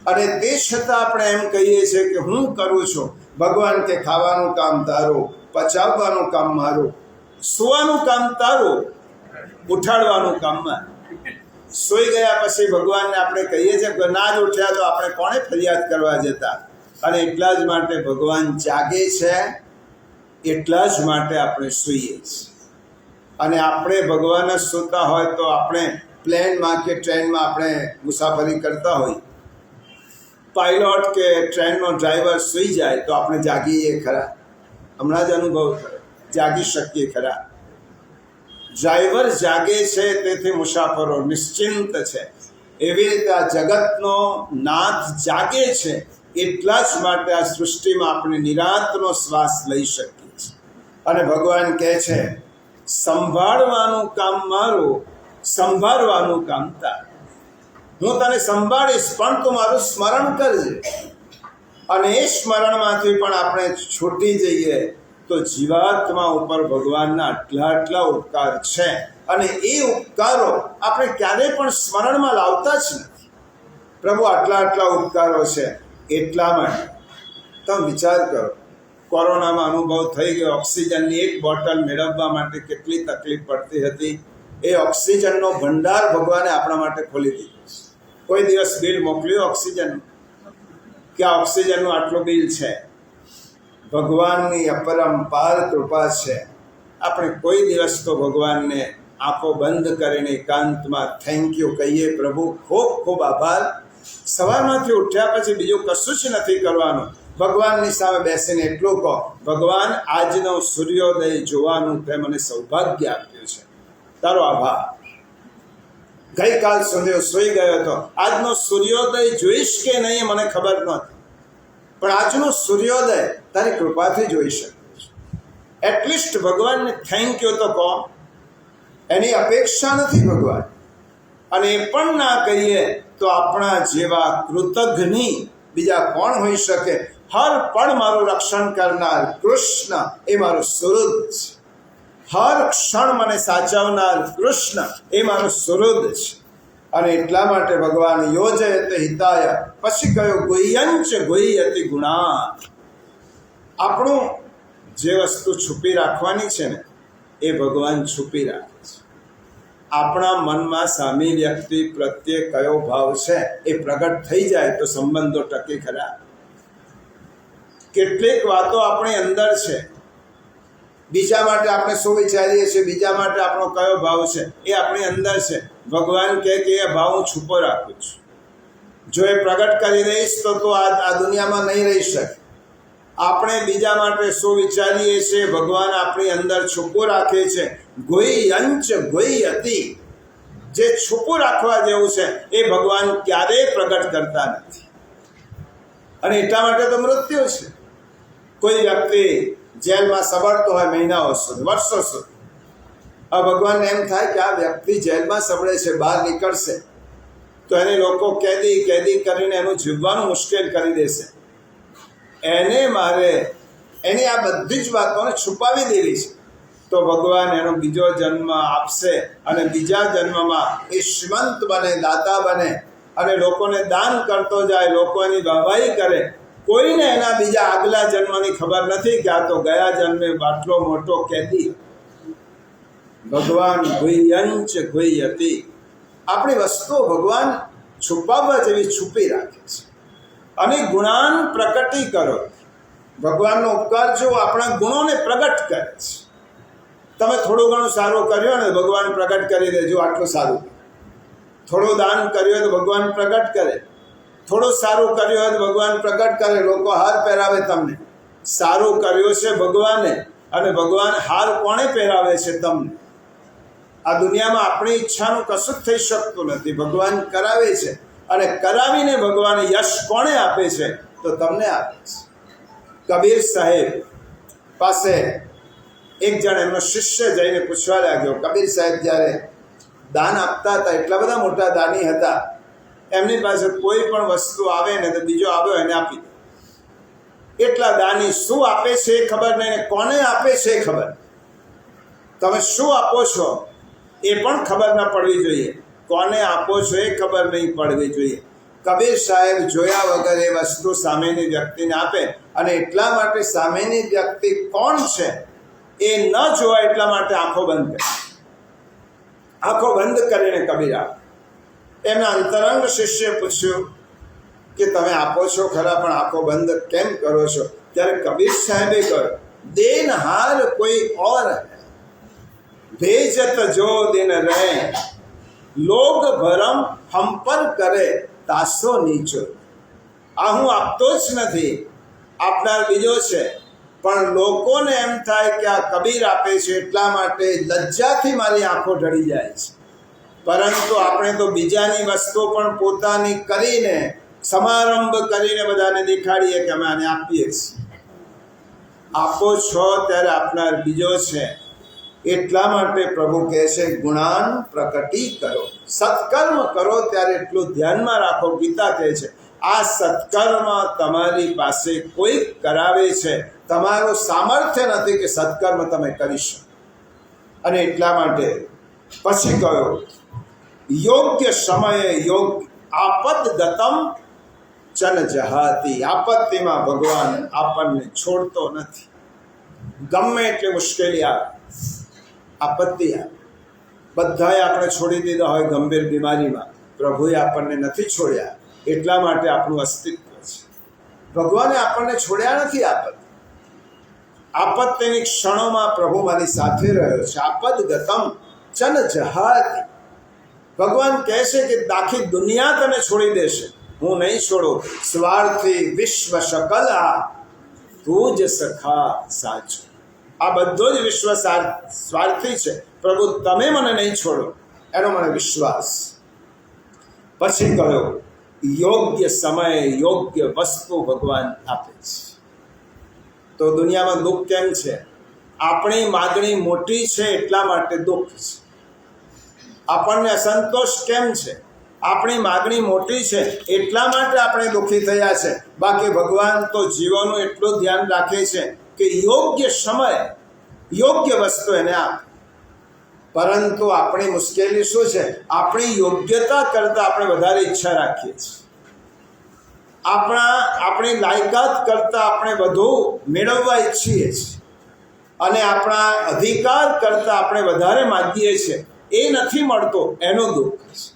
અને તે છતાં આપણે એમ કહીએ છીએ કે હું કરું છું. ભગવાન કે ખાવાનું કામ તારું, પચાવવાનું કામ મારું, સૂવાનું કામ તારું, ઉઠાડવાનું કામ મારું. સૂઈ ગયા પછી ભગવાનને આપણે કહીએ છીએ કે ના જ ઉઠ્યા તો આપણે કોણે ફરિયાદ કરવા જતા. અને એટલા જ માટે ભગવાન જાગે છે, એટલા જ માટે આપણે સૂઈએ છીએ. અને આપણે ભગવાન જ સૂતા હોય તો આપણે પ્લેનમાં કે ટ્રેનમાં આપણે મુસાફરી કરતા હોય, પાયલોટ કે ટ્રેનનો ડ્રાઈવર સૂઈ જાય તો આપણે જાગીએ ખરા? હમણાં જ અનુભવ થયો, જાગી શકીએ ખરા? ડ્રાઈવર જાગે છે તેથી મુસાફરો નિશ્ચિંત છે. એવી રીતે આ જગતનો નાથ જાગે છે, એટલા જ માટે આ સૃષ્ટિમાં આપણે નિરાંતનો શ્વાસ લઈ શકીએ છીએ. અને ભગવાન કહે છે સંભાળવાનું કામ મારું, સંભાળવાનું કામ તારું. હું તને સંભાળીશ પણ તું મારું સ્મરણ કરજે. અને એ સ્મરણમાંથી પણ આપણે છૂટી જઈએ તો જીવાત્મા ઉપર ભગવાનના આટલા ઉપકાર છે. અને એ ઉપકારો આપણે ક્યારેય પણ સ્મરણમાં લાવતા જ નથી. પ્રભુ આટલા ઉપકારો છે. એટલા માટે તમે વિચાર કરો, કોરોનામાં અનુભવ થઈ ગયો. ઓક્સિજનની એક બોટલ મેળવવા માટે કેટલી તકલીફ પડતી હતી. એ ઓક્સિજનનો ભંડાર ભગવાને આપણા માટે ખોલી દીધો. કોઈ દિવસ બિલ મોકલ્યું ઓક્સિજન કે આ ઓક્સિજનનું આટલું બિલ છે? ભગવાનની અપરંપાર કૃપા છે. આપણે કોઈ દિવસ તો ભગવાનને આંખો બંધ કરીને એકાંતમાં થેન્ક યુ કહીએ, પ્રભુ ખૂબ ખૂબ આભાર. સવારમાંથી ઉઠ્યા પછી બીજું કશું જ નથી કરવાનું. ભગવાનની સામે બેસીને એટલું કહો, ભગવાન આજનો સૂર્યોદય જોવાનું તે મને સૌભાગ્ય આપ્યું છે, તારો આભાર. ગઈકાલ સુધી સૂઈ ગયો હતો, આજનો સૂર્યોદય જોઈશ કે નહીં મને ખબર નહોતી, પણ આજનો સૂર્યોદય તારી કૃપાથી જોઈ શકું છું. એટલીસ્ટ ભગવાનને થેન્ક યુ તો કહો. એની અપેક્ષા નથી ભગવાન. અને એ પણ ના કહીએ તો આપણા જેવા કૃતજ્ઞ બીજા કોણ હોઈ શકે? હર પળ મારું રક્ષણ કરનાર કૃષ્ણ એ મારો સુહૃદ છે. હર ક્ષણ મને સાચવનાર કૃષ્ણ એ મારો સુહૃદ છે. અને એટલા માટે ભગવાન યોજયતે હિતાય, પછી કયો ગુહ્યંચ ગુહ્યતિ ગુણા. આપણું જે વસ્તુ છુપી રાખવાની છે ને એ ભગવાન છુપી રાખે છે. આપણા મનમાં સામી વ્યક્તિ પ્રત્યે કયો ભાવ છે એ પ્રગટ થઈ જાય તો સંબંધો ટકે ખરા. કેટલીક વાતો આપણી અંદર છે, બીજા માટે આપણે શું વિચારીએ છીએ, બીજા માટે આપણો કયો ભાવ છે એ આપણી અંદર છે. ભગવાન કહે કે એ ભાવ હું છુપો રાખું છું. જો એ પ્રગટ કરી દઈશ તો તું આ દુનિયામાં નહીં રહી શકે. આપણે બીજા માટે શું વિચારીએ છીએ ભગવાન આપણી અંદર છુપું રાખે છે. ગુહ્યંચ ગુહ્યતિ, જે છુપું રાખવા જેવું છે એ ભગવાન ક્યારેય પ્રગટ કરતા નથી. અને એટલા માટે તો મૃત્યુ છે. કોઈ વ્યક્તિ જેલમાં સબડતો હોય મહિનાઓ સુધી, વર્ષો સુધી, આ ભગવાનને એમ થાય કે આ વ્યક્તિ જેલમાં સબડે છે, બહાર નીકળશે તો એને લોકો કેદી કરીને એનું જીવવાનું મુશ્કેલ કરી દેશે. એને મારે એની આ બધી જ વાતોને છુપાવી દેવી છે. તો ભગવાન એનો બીજો જન્મ આપશે અને બીજા જન્મમાં એ શ્રીમંત બને, દાતા બને અને લોકોને દાન કરતો જાય, લોકોની વાહવાહી કરે. કોઈને એના બીજા આગલા જન્મની ખબર નથી કે આ તો ગયા જન્મે આટલો મોટો કેદી. ભગવાન ગુહ્યંચ ગુહ્યતિ. આપણી વસ્તુઓ ભગવાન છુપાવવા જેવી છુપી રાખે છે. અને ગુણાન પ્રકટી કરો. ભગવાનનો ઉપકાર જો આપણા ગુણોને પ્રગટ કરે છે. તમે થોડું ઘણું સારું કર્યું ને ભગવાન પ્રગટ કરી દે, જો આટલું સારું. થોડું દાન કર્યું હોય તો ભગવાન પ્રગટ કરે. થોડું સારું કર્યું હોય તો ભગવાન પ્રગટ કરે. લોકો હાર પહેરાવે તમને. સારું કર્યું છે ભગવાને, અને ભગવાન હાર કોણે પહેરાવે છે? તમને. આ દુનિયામાં આપણી ઈચ્છાનું કશું જ થઈ શકતું નથી. ભગવાન કરાવે છે, અને કરાવીને ભગવાન યશ કોણે આપે છે? તો તમને આપે છે. કબીર સાહેબ પાસે એક જણ એમનો શિષ્ય જઈને પૂછવા લાગ્યો. કબીર સાહેબ જ્યારે દાન આપતા હતા, એટલા બધા મોટા દાની હતા, એમની પાસે કોઈ પણ વસ્તુ આવે ને તો બીજો આવ્યો એને આપી દે. એટલા દાની. શું આપે છે એ ખબર નહીં, ને કોને આપે છે એ ખબર. તમે શું આપો છો એ પણ ખબર ના પડવી જોઈએ. કોને આપો છો એ ખબર નહીં પડવી જોઈએ. કબીર સાહેબ જોયા વગર એ વસ્તુ સામેની વ્યક્તિને આપે, અને એટલા માટે સામેની વ્યક્તિ કોણ છે એ ન જોવા એટલા માટે આંખો બંધ કરે. આંખો બંધ કરીને કબીર આપે. એમના અંતરંગ શિષ્યએ પૂછ્યું કે તમે આપો છો ખરા, પણ આંખો બંધ કેમ કરો છો? ત્યારે કબીર સાહેબે કહ્યું, દેનહાર કોઈ ઓર ભેજત જો દિન રહે, લોગ ભરમ હમ પર કરે તાસો નીચો. આ હું આપતો જ નથી, આપનાર બીજો છે. પણ લોકોને એમ થાય કે આ કબીર આપે છે, એટલા માટે લજ્જાથી મારી આંખો ઢળી જાય છે. પરંતુ આપણે તો બીજાની વસ્તુ પણ પોતાની કરીને, સમારંભ કરીને બધાને દેખાડીએ કે અમે આને આપીએ છીએ. આપો છો ત્યારે આપનાર બીજો છે. એટલા માટે પ્રભુ કહે છે ગુણાન પ્રકટી કરો. સત્કર્મ કરો ત્યારે એટલું ધ્યાનમાં રાખો. ગીતા કહે છે આ સત્કર્મ તમારી પાસે કોઈ કરાવે છે. તમારું સામર્થ્ય નથી કે સત્કર્મ તમે કરી શકો. અને એટલા માટે પછી કહ્યું યોગ્ય સમયે યોગ્ય આપદ ગતમ ચન જહાતી. આપત્તિમાં ભગવાન આપણને છોડતો નથી. ગમે એટલી મુશ્કેલી આવે, આપત્તિ આવે, બધાએ આપણે છોડી દીધા હોય ગંભીર બીમારીમાં, પ્રભુએ આપણને નથી છોડ્યા. એટલા માટે આપણું અસ્તિત્વ છે. ભગવાને આપણને છોડ્યા નથી. આપત્તિની ક્ષણોમાં પ્રભુ મારી સાથે રહ્યો છે. આપદ ગતમ ચન જહાતી. ભગવાન કહે છે કે આખી દુનિયા તને છોડી દેશે, હું નહીં છોડું. સ્વાર્થી વિશ્વ શકલા તું જ સખા સાચો. આ બધો જ વિશ્વ સ્વાર્થી છે. પ્રભુ તમે મને નહીં છોડો, એનો મને વિશ્વાસ. પછી કહ્યું યોગ્ય સમયે યોગ્ય વસ્તુ ભગવાન આપે છે. તો દુનિયામાં દુઃખ કેમ છે? આપણી માગણી મોટી છે એટલા માટે દુઃખ છે. આપણને અસંતોષ કેમ છે? આપણી માગણી મોટી છે એટલા માટે આપણે દુઃખી થયા છે. બાકી ભગવાન તો જીવોનું એટલું ધ્યાન રાખે છે કે યોગ્ય સમય યોગ્ય વસ્તુ એને આપે. પરંતુ આપણી મુશ્કેલી શું છે? આપણી યોગ્યતા કરતાં આપણે વધારે ઈચ્છા રાખીએ છીએ. આપણી લાયકાત કરતાં આપણે વધુ મેળવવા ઈચ્છીએ છીએ, અને આપણા અધિકાર કરતાં આપણે વધારે માગીએ છીએ. એ નથી મળતો એનું દુઃખ છે.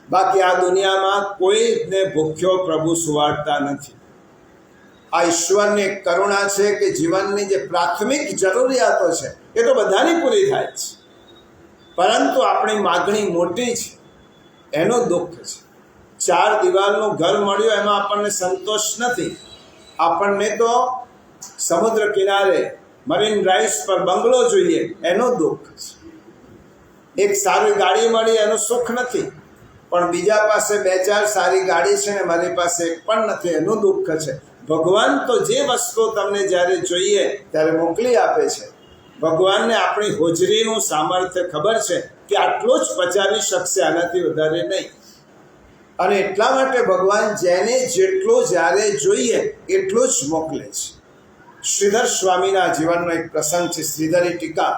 બાકી આ દુનિયામાં કોઈને ભૂખ્યો પ્રભુ સુવાડતા નથી. આ ઈશ્વરની કરુણા છે કે જીવનની જે પ્રાથમિક જરૂરિયાતો છે એ તો બધાની પૂરી થાય છે, પરંતુ આપણી માગણી મોટી છે એનું દુઃખ છે. 4 દિવાલનું ઘર મળ્યું એમાં આપણને સંતોષ નથી. આપણને તો સમુદ્ર કિનારે મરીન ડ્રાઈવ્સ પર બંગલો જોઈએ એનું દુઃખ છે. એક સારી ગાડી મળી એનું સુખ નથી, પણ બીજા પાસે 2-4 સારી ગાડી છે ને મારી પાસે એક પણ નથી, એનું દુઃખ છે. ભગવાન તો જે વસ્તુ તમને જ્યારે જોઈએ ત્યારે મોકલી આપે છે. ભગવાનને આપણી હોજરીનું સામર્થ્ય ખબર છે કે આટલું જ પચાવી શકશે, આનાથી વધારે નહીં. અને એટલા માટે ભગવાન જેને જેટલું જ્યારે જોઈએ એટલું જ મોકલે છે. શ્રીધર સ્વામીના જીવનનો એક પ્રસંગ છે, શ્રીધરી ટીકા.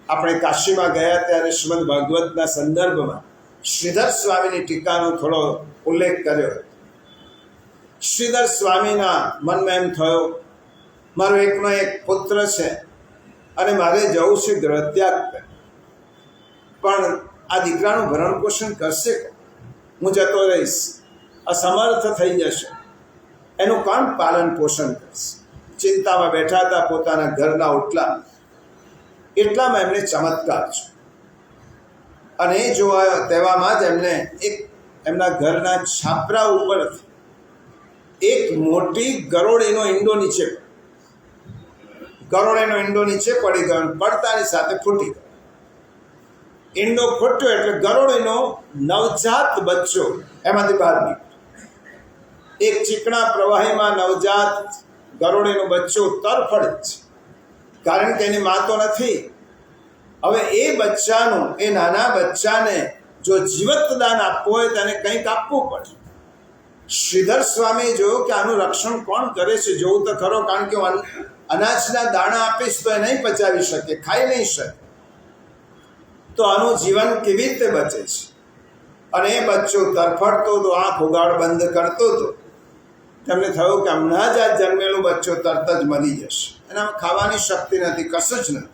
આપણે કાશીમાં ગયા ત્યારે શ્રીમદ ભાગવતના સંદર્ભમાં શ્રીધર સ્વામીની ટીકાનો થોડો ઉલ્લેખ કર્યો. શ્રીધર સ્વામીના મનમાં એમ થયો, મારો એકનો એક પુત્ર છે અને મારે જવું છે ગૃહત્યાગ પર, પણ આ દીકરાનું ભરણ પોષણ કરશે કોણ? હું જતો રહીશ, અસમર્થ થઈ જશે, એનું કોણ પાલન પોષણ કરશે? ચિંતામાં બેઠા હતા પોતાના ઘરના ઓટલા. એટલામાં એમને ચમત્કાર છે અને એ જોવા તેવામાં જ એમને એક એમના ઘરના છાપરા ઉપરથી એક મોટી ગરોળીનો ઈંડો નીચે પડી ગયો. પડતાની સાથે ફૂટી ગયો. ઈંડો ફૂટ્યો એટલે ગરોળીનો નવજાત બચ્ચો એમાંથી બહાર નીકળ્યો. એક ચીકણા પ્રવાહીમાં નવજાત ગરોળીનું બચ્ચું તરફડે છે, કારણ કે એની માં તો નથી. હવે એ બચ્ચાનું, એ નાના બચ્ચાને જો જીવત દાન આપવું હોય તેને કંઈક આપવું પડે. શ્રીધર સ્વામી જોયું કે આનું રક્ષણ કોણ કરે છે, જોવું તો ખરો, કારણ કે હું અનાજના દાણા આપીશ તો એ નહીં પચાવી શકે, ખાઈ નહીં શકે, તો આનું જીવન કેવી રીતે બચે છે? અને એ બચ્ચો તરફડતો હતો, આંખ ઉગાડ બંધ કરતો હતો. તેમને થયું કે હમણાં જ આ જન્મેલું બચ્ચો તરત જ મરી જશે, એનામાં ખાવાની શક્તિ નથી, કશું જ નથી,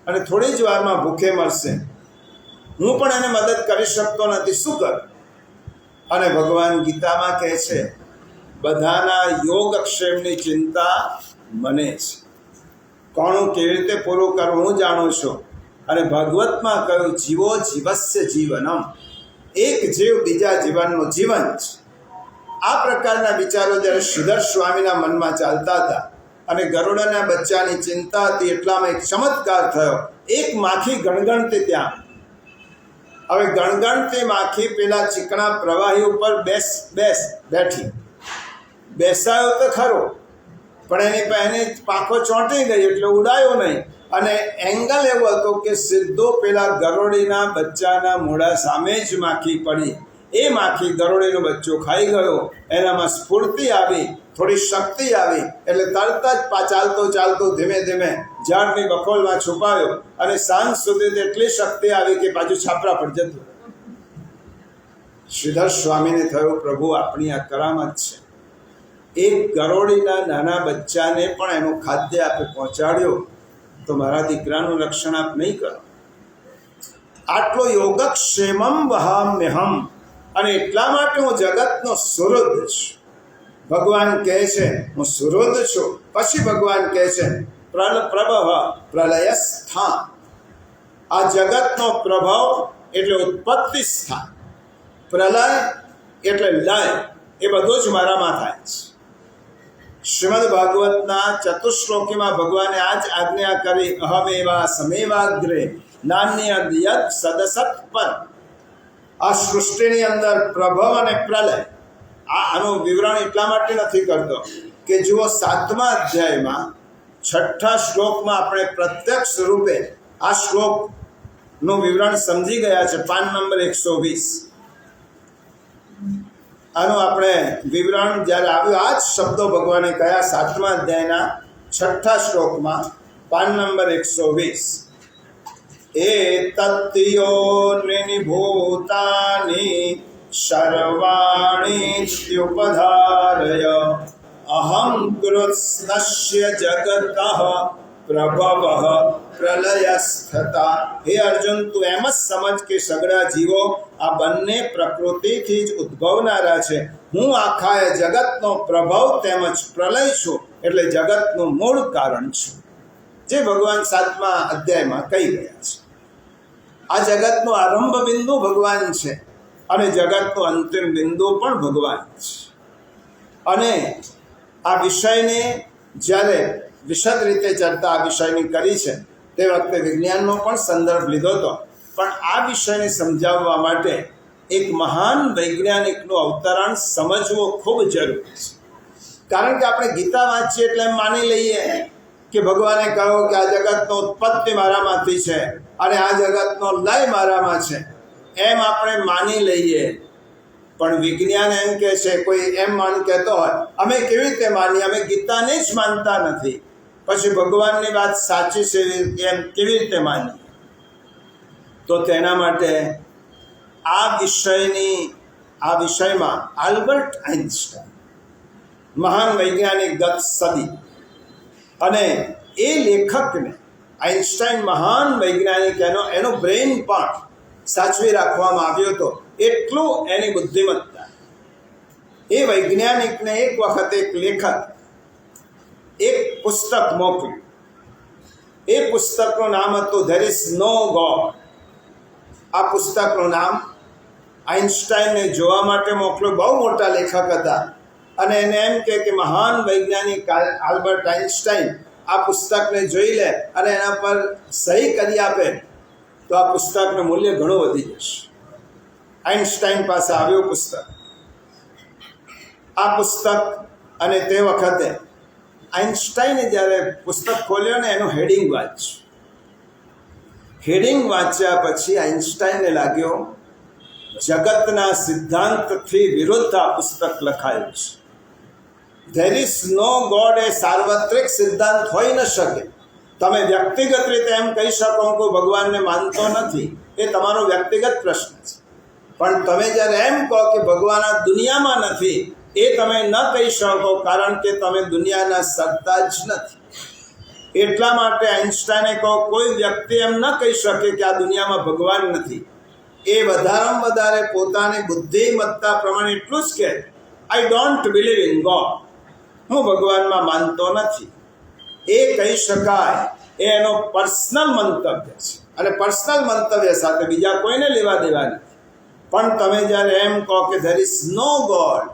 અને થોડી જ વારમાં ભૂખે મરશે. હું પણ એને મદદ કરી શકતો નથી, શું કરું? અને ભગવાન ગીતામાં કહે છે, બધાના યોગક્ષેમની ચિંતા મને છે, કોનું કેવી રીતે પૂરું કરવું હું જાણું છું. અને ભાગવતમાં કહ્યું, જીવો જીવસ્ય જીવનમ, એક જીવ બીજા જીવનનું જીવન છે. આ પ્રકારના વિચારો જ્યારે શ્રીધર સ્વામીના મનમાં ચાલતા હતા અને ગરુડના બચ્ચાની ચિંતા હતી, એટલામાં એક ચમત્કાર થયો. એક માખી ગણગણતી ત્યાં. હવે ગણગણતી માખી પેલા ચીકણા પ્રવાહી ઉપર બેઠી. બેસાયો તો ખરો, પણ એની પાંખો ચોંટી ગઈ એટલે ઉડાયો નહીં. અને એંગલ એવો હતો કે સીધો પેલા ગરોળીના બચ્ચાના મોઢા સામે જ માખી પડી. એ માખી ગરોળીનો બચ્ચો ખાઈ ગયો. એનામાં સ્ફૂર્તિ આવી, થોડી શક્તિ આવી, એટલે તરત જ ચાલતો ચાલતો ધીમે ધીમે ઝાડની બખોલમાં છુપાયો. અને સાંજ સુધી એટલી શક્તિ આવી કે પાછું છાપરા પર જતું. શ્રીધર સ્વામીને થયું, પ્રભુ આપણી આ કરામત છે. એક ગરોળીના નાના બચ્ચાને પણ એનું ખાદ્ય આપે પહોંચાડ્યો, તો મારા દીકરાનું રક્ષણ આપ નહીં કરો. આટલો યોગક્ષેમમ વહામ્યહમ, અને એટલા માટે હું જગતનો સુહૃદ છું. ભગવાન કહે છે હું સુહૃદ છું. પછી ભગવાન કહે છે પ્રભવ પ્રલય સ્થાન. આ જગતનો પ્રભાવ એટલે ઉત્પત્તિ સ્થાન, પ્રલય એટલે લય, એ બધું જ મારામાં થાય છે. શ્રીમદ ભાગવતના ચતુશ્લોકીમાં ભગવાને આ જ આજ્ઞા કરી, અહમેવા સમેવાગ્રે નાન્યદ યદ સદસત પર. આ સૃષ્ટિની અંદર પ્રભવ અને પ્રલય, આનું વિવરણ એટલા માટે નથી કરતો કે જુઓ 7મા અધ્યાયમાં 6ઠા શ્લોકમાં આપણે પ્રત્યક્ષ રૂપે આ શ્લોકનું વિવરણ સમજી ગયા છે. PAN number 120. આનું આપણે વિવરણ જ્યારે આવ્યું, આ જ શબ્દો ભગવાને કયા 7મા અધ્યાયના 6ઠા શ્લોકમાં, પાન નંબર 120. એતત્યોનિ ભૂતાનિ સર્વાણીત્યુપધારય અહં કૃત્સ્નસ્ય જગતઃ પ્રભવઃ પ્રલયસ્થતા. હે અર્જુન, તું એમ જ સમજ કે સગળા જીવો આ બંને પ્રકૃતિથી જ ઉદ્ભવનારા છે. હું આખા જગતનો પ્રભવ તેમજ પ્રલય છું, એટલે જગતનું મૂળ કારણ છું, જે ભગવાન 7મા અધ્યાયમાં કહી ગયા છે. આ જગતનો આરંભ બિંદુ ભગવાન છે અને જગતનું અંતિમ બિંદુ પણ ભગવાન છે. અને આ વિષયને જ્યારે વિશદ રીતે ચર્ચા આ વિષયની કરી છે, તે વખતે વિજ્ઞાનનો પણ સંદર્ભ લીધો હતો. પણ આ વિષયને સમજાવવા માટે એક મહાન વૈજ્ઞાનિકનું અવતરણ સમજવો ખૂબ જરૂરી છે. કારણ કે આપણે ગીતા વાંચીએ એટલે એમ માની લઈએ કે ભગવાને કહ્યું કે આ જગતનો ઉત્પત્તિ મારામાંથી છે અને આ જગતનો લય મારામાં છે, એમ આપણે માની લઈએ. પણ વિજ્ઞાન એમ કહે છે, કોઈ એમ કહેતો હોય અમે કેવી રીતે માનીએ, અમે ગીતાને જ માનતા નથી, પછી ભગવાનની વાત સાચી છે એમ કેવી રીતે માનીએ? તો તેના માટે આ વિષયમાં આલ્બર્ટ આઇન્સ્ટાઈન, મહાન વૈજ્ઞાનિક ગત સદી, અને એ લેખકને આઇન્સ્ટાઈન મહાન વૈજ્ઞાનિક એનો બ્રેઇન પણ સાચવી રાખવામાં આવ્યો હતો, એટલું એની બુદ્ધિમત્તા. એ વૈજ્ઞાનિકને એક વખત એક લેખક એક પુસ્તક મોકલ્યું. એ પુસ્તકનું નામ હતું ધેર ઇઝ નો ગોડ. આ પુસ્તકનું નામ આઇન્સ્ટાઈને જોવા માટે મોકલ્યું. બહુ મોટા લેખક હતા અને એને એમ કે મહાન વૈજ્ઞાનિક આલ્બર્ટ આઇન્સ્ટાઈન આ પુસ્તકને જોઈ લે અને એના પર સહી કરી આપે તો આ પુસ્તકનું મૂલ્ય ઘણું વધી જશે. આઇન્સ્ટાઈન પાસે આવ્યું પુસ્તક. આ પુસ્તક, અને તે વખતે આઇન્સ્ટાઈને જ્યારે પુસ્તક ખોલ્યો ને એનું હેડિંગ વાંચ્યું. હેડિંગ વાંચ્યા પછી આઇન્સ્ટાઈને લાગ્યો જગતના સિદ્ધાંતથી વિરુદ્ધ આ પુસ્તક લખાયું છે. ધેર ઇઝ નો ગોડ એ સાર્વત્રિક સિદ્ધાંત હોઈ ન શકે. તમે વ્યક્તિગત રીતે એમ કહી શકો કે ભગવાનને માનતો નથી, એ તમારો વ્યક્તિગત પ્રશ્ન છે. પણ તમે જ્યારે એમ કહો કે ભગવાન આ દુનિયામાં નથી, એ તમે ન કહી શકો, કારણ કે તમે દુનિયાના સત્તા જ નથી. એટલા માટે આઇન્સ્ટાઈને કહો કોઈ વ્યક્તિ એમ ન કહી શકે કે આ દુનિયામાં ભગવાન નથી. એ વધારેમાં વધારે પોતાની બુદ્ધિમત્તા પ્રમાણે એટલું જ કે I don't believe in God, હું ભગવાનમાં માનતો નથી. એ કહી શકાય. એ એનો પર્સનલ મંતવ્ય છે, અને પર્સનલ મંતવ્ય સાથે બીજા કોઈને લેવા દેવા નથી. પણ તમે જ્યારે એમ કહો કે ધેર ઇઝ નો ગોડ,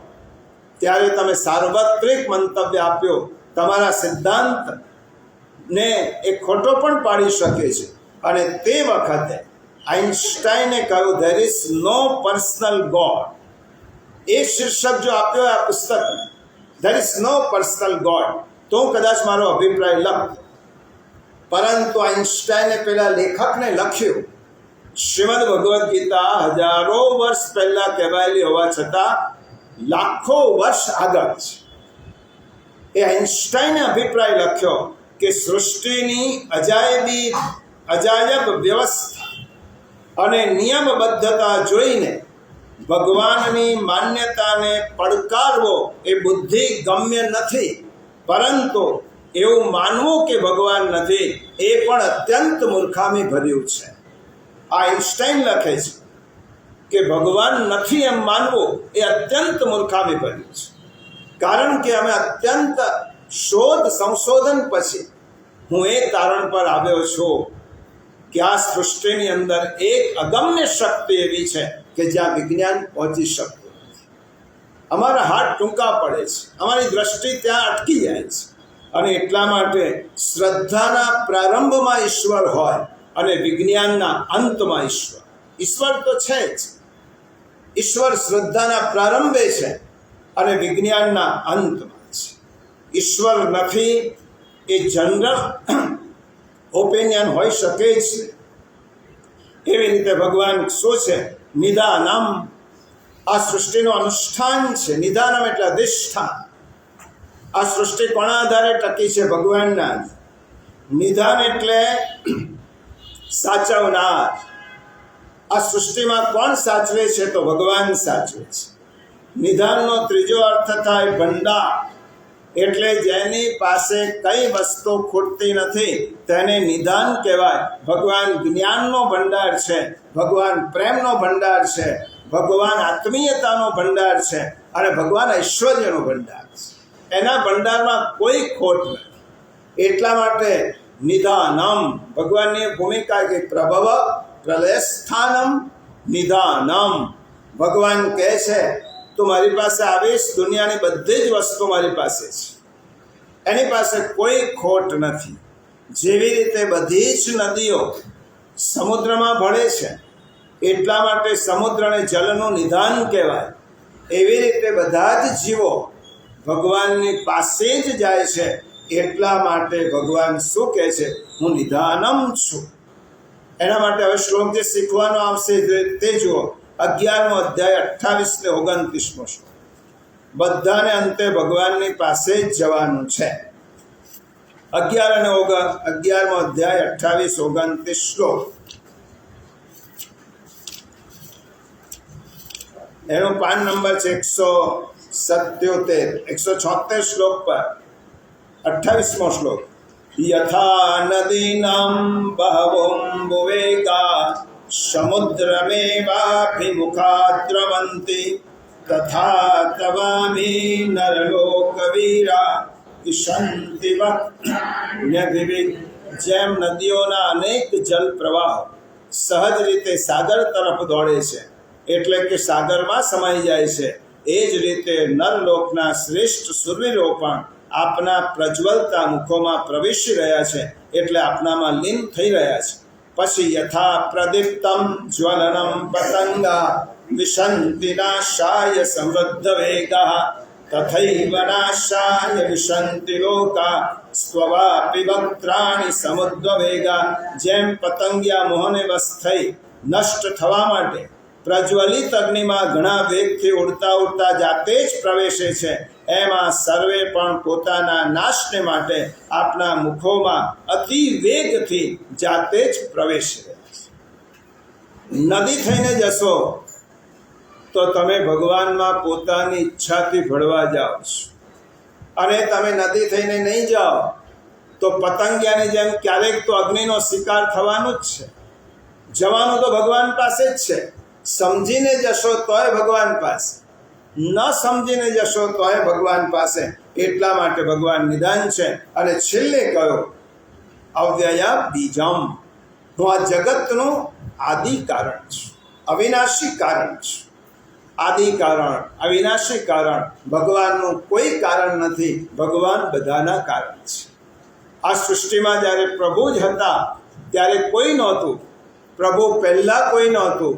ત્યારે તમે સાર્વત્રિક મંતવ્ય આપ્યો. તમારા સિદ્ધાંતને એ ખોટો પણ પાડી શકે છે. અને તે વખતે આઇન્સ્ટાઈને કહ્યું there is no personal God. એ શીર્ષક જો આપ્યો આ પુસ્તકને, there is no personal God, તો હું કદાચ મારો અભિપ્રાય લખતો. પરંતુ આઇન્સ્ટાઈને પેલા લેખકને લખ્યું. શ્રીમદ ભગવદ્ ગીતા હજારો વર્ષ પહેલા કહેવાયેલી હોવા છતાં લાખો વર્ષ આગળ છે. એ આઇન્સ્ટાઈને અભિપ્રાય લખ્યો કે સૃષ્ટિની અજાયબ વ્યવસ્થા અને નિયમબદ્ધતા જોઈને ભગવાનની માન્યતાને પડકારવો એ બુદ્ધિ ગમ્ય નથી. પરંતુ એવું માનવું કે ભગવાન નથી એ પણ અત્યંત મૂર્ખામી ભર્યું છે. આ આઇન્સ્ટાઈન લખે છે કે ભગવાન નથી એમ માનવું એ અત્યંત મૂર્ખામી ભર્યું છે. કારણ કે અમે અત્યંત સંશોધન પછી હું એ તારણ પર આવ્યો છું કે આ સૃષ્ટિની અંદર એક અગમ્ય શક્તિ એવી છે કે જ્યાં વિજ્ઞાન પહોંચી શકતું નથી. અમારા હાથ ટૂંકા પડે છે, અમારી દ્રષ્ટિ ત્યાં અટકી જાય છે. અને એટલા માટે શ્રદ્ધાના પ્રારંભમાં ઈશ્વર હોય અને વિજ્ઞાનના અંતમાં ઈશ્વર. ઈશ્વર તો છે જ, ઈશ્વર શ્રદ્ધાના પ્રારંભે છે અને વિજ્ઞાનના અંતમાં છે. ઈશ્વર નથી એ જનરલ ઓપિનિયન હોઈ શકે જ. એવી રીતે ભગવાન શું છે? નિદાનમ. આ સૃષ્ટિનું અનુષ્ઠાન છે. નિદાનમ એટલે અધિષ્ઠાન. આ સૃષ્ટિ કોના આધારે ટકી છે? ભગવાનના. નિદાન એટલે સાચવનાર. આ સૃષ્ટિમાં કોણ સાચવે છે? તો ભગવાન સાચવે છે. નિદાનનો ત્રીજો અર્થ થાય ભંડાર. એટલે જેની પાસે કઈ વસ્તુ ખૂટતી નથી તેને નિદાન કહેવાય. ભગવાન જ્ઞાનનો ભંડાર છે, ભગવાન પ્રેમનો ભંડાર છે, ભગવાન આત્મીયતાનો ભંડાર છે, અને ભગવાન ઐશ્વર્યનો ભંડાર છે. એના ભંડારમાં કોઈ ખોટ નથી. એટલા માટે નિદાનમ ભગવાનની ભૂમિકા કે પ્રભવ પ્રલય સ્થાનમ નિદાનમ. ભગવાન કહે છે તું મારી પાસે આવીશ, દુનિયાની બધી જ વસ્તુ મારી પાસે છે, એની પાસે કોઈ ખોટ નથી. જેવી રીતે બધી જ નદીઓ સમુદ્રમાં ભળે છે એટલા માટે સમુદ્રને જલનું નિદાન કહેવાય. એવી રીતે બધા જ જીવો ભગવાનની પાસે જ જાય છે. એટલા માટે ભગવાન શું કહે છે? હું નિદાનમ છું. એના માટે હવે શ્લોક જે શીખવાનો આવશે તે જુઓ. 11મો અધ્યાય 28 ને 29મો શ્લોક. બધાને અંતે ભગવાનની પાસે જ જવાનું છે. 11મો અધ્યાય 28-29 શ્લોક. એનો પાન નંબર છે 177, 176 શ્લોક પર 28મો શ્લોક. યથા નદીનાં બહવોऽમ્બુવેગા સમુદ્રમેવાભિમુખા દ્રવન્તિ તથા તવામી નરલોકવીરા કિશન્તિ વક્ન્યભિવિક્. જેમ નદીઓના અનેક જલ પ્રવાહ સહજ રીતે સાગર તરફ દોડે છે, એટલે કે સાગરમાં સમાઈ જાય છે, એ જ રીતે નરલોકના શ્રેષ્ઠ સુરવીરો પણ આપના પ્રજ્વલતા મુખોમાં પ્રવેશી રહ્યા છે, એટલે આપનામાં લીન થઈ રહ્યા છે. પછી યથા પ્રદીપ્તમ જ્વલનમ પતંગા વિશંતિ નાશાય સમૃદ્ધ વેગા તથૈવ નાશાય વિશંતિ લોકા સ્વવાપી વક્ત્રાણિ સમુદ્રવેગા. જેમ પતંગિયા મોહને વશ થઈ નષ્ટ થવા માટે પ્રજ્વલિત અગ્નિમાં ઘણા વેગથી ઉડતા ઉડતા જાતે જ પ્રવેશે છે, એમાં સર્વે પણ પોતાના નાશને માટે આપના મુખોમાં અતિ વેગથી જાતે જ પ્રવેશી રહ્યા છે. નદી થઈને જશો તો તમે ભગવાનમાં પોતાની ઈચ્છાથી ભળવા જાઓ છો, અને તમે નદી થઈને નહીં જાઓ તો પતંગિયાની જેમ ક્યારેક તો અગ્નિનો શિકાર થવાનું જ છે. જવાનું તો ભગવાન પાસે જ છે. સમજીને જશો તોય ભગવાન પાસે, ન સમજીને જશો તોય ભગવાન પાસે. એટલા માટે ભગવાન નિદાન છે. અને છેલ્લે કહ્યો અવ્યય બીજમ. હું આ જગતનું આદિ કારણ છું, અવિનાશી કારણ છું. આદિ કારણ, અવિનાશી કારણ. ભગવાનનું કોઈ કારણ નથી, ભગવાન બધાના કારણ છે. આ સૃષ્ટિમાં જ્યારે પ્રભુ જ હતા ત્યારે કોઈ નહોતું, પ્રભુ પહેલાં કોઈ નહોતું.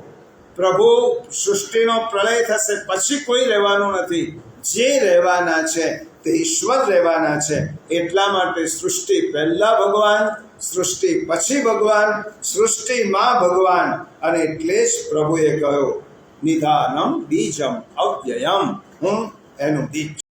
પ્રભુ સૃષ્ટિનો પ્રલય થશે પછી કોઈ રહેવાનું નથી. જે રહેવાના છે તે ઈશ્વર રહેવાના છે. એટલા માટે સૃષ્ટિ પહેલાં ભગવાન, સૃષ્ટિ પછી ભગવાન, સૃષ્ટિમાં ભગવાન. અને એટલે જ પ્રભુએ કહ્યું નિધાનમ બીજમ અવ્યયમ. હું એનું બીજ.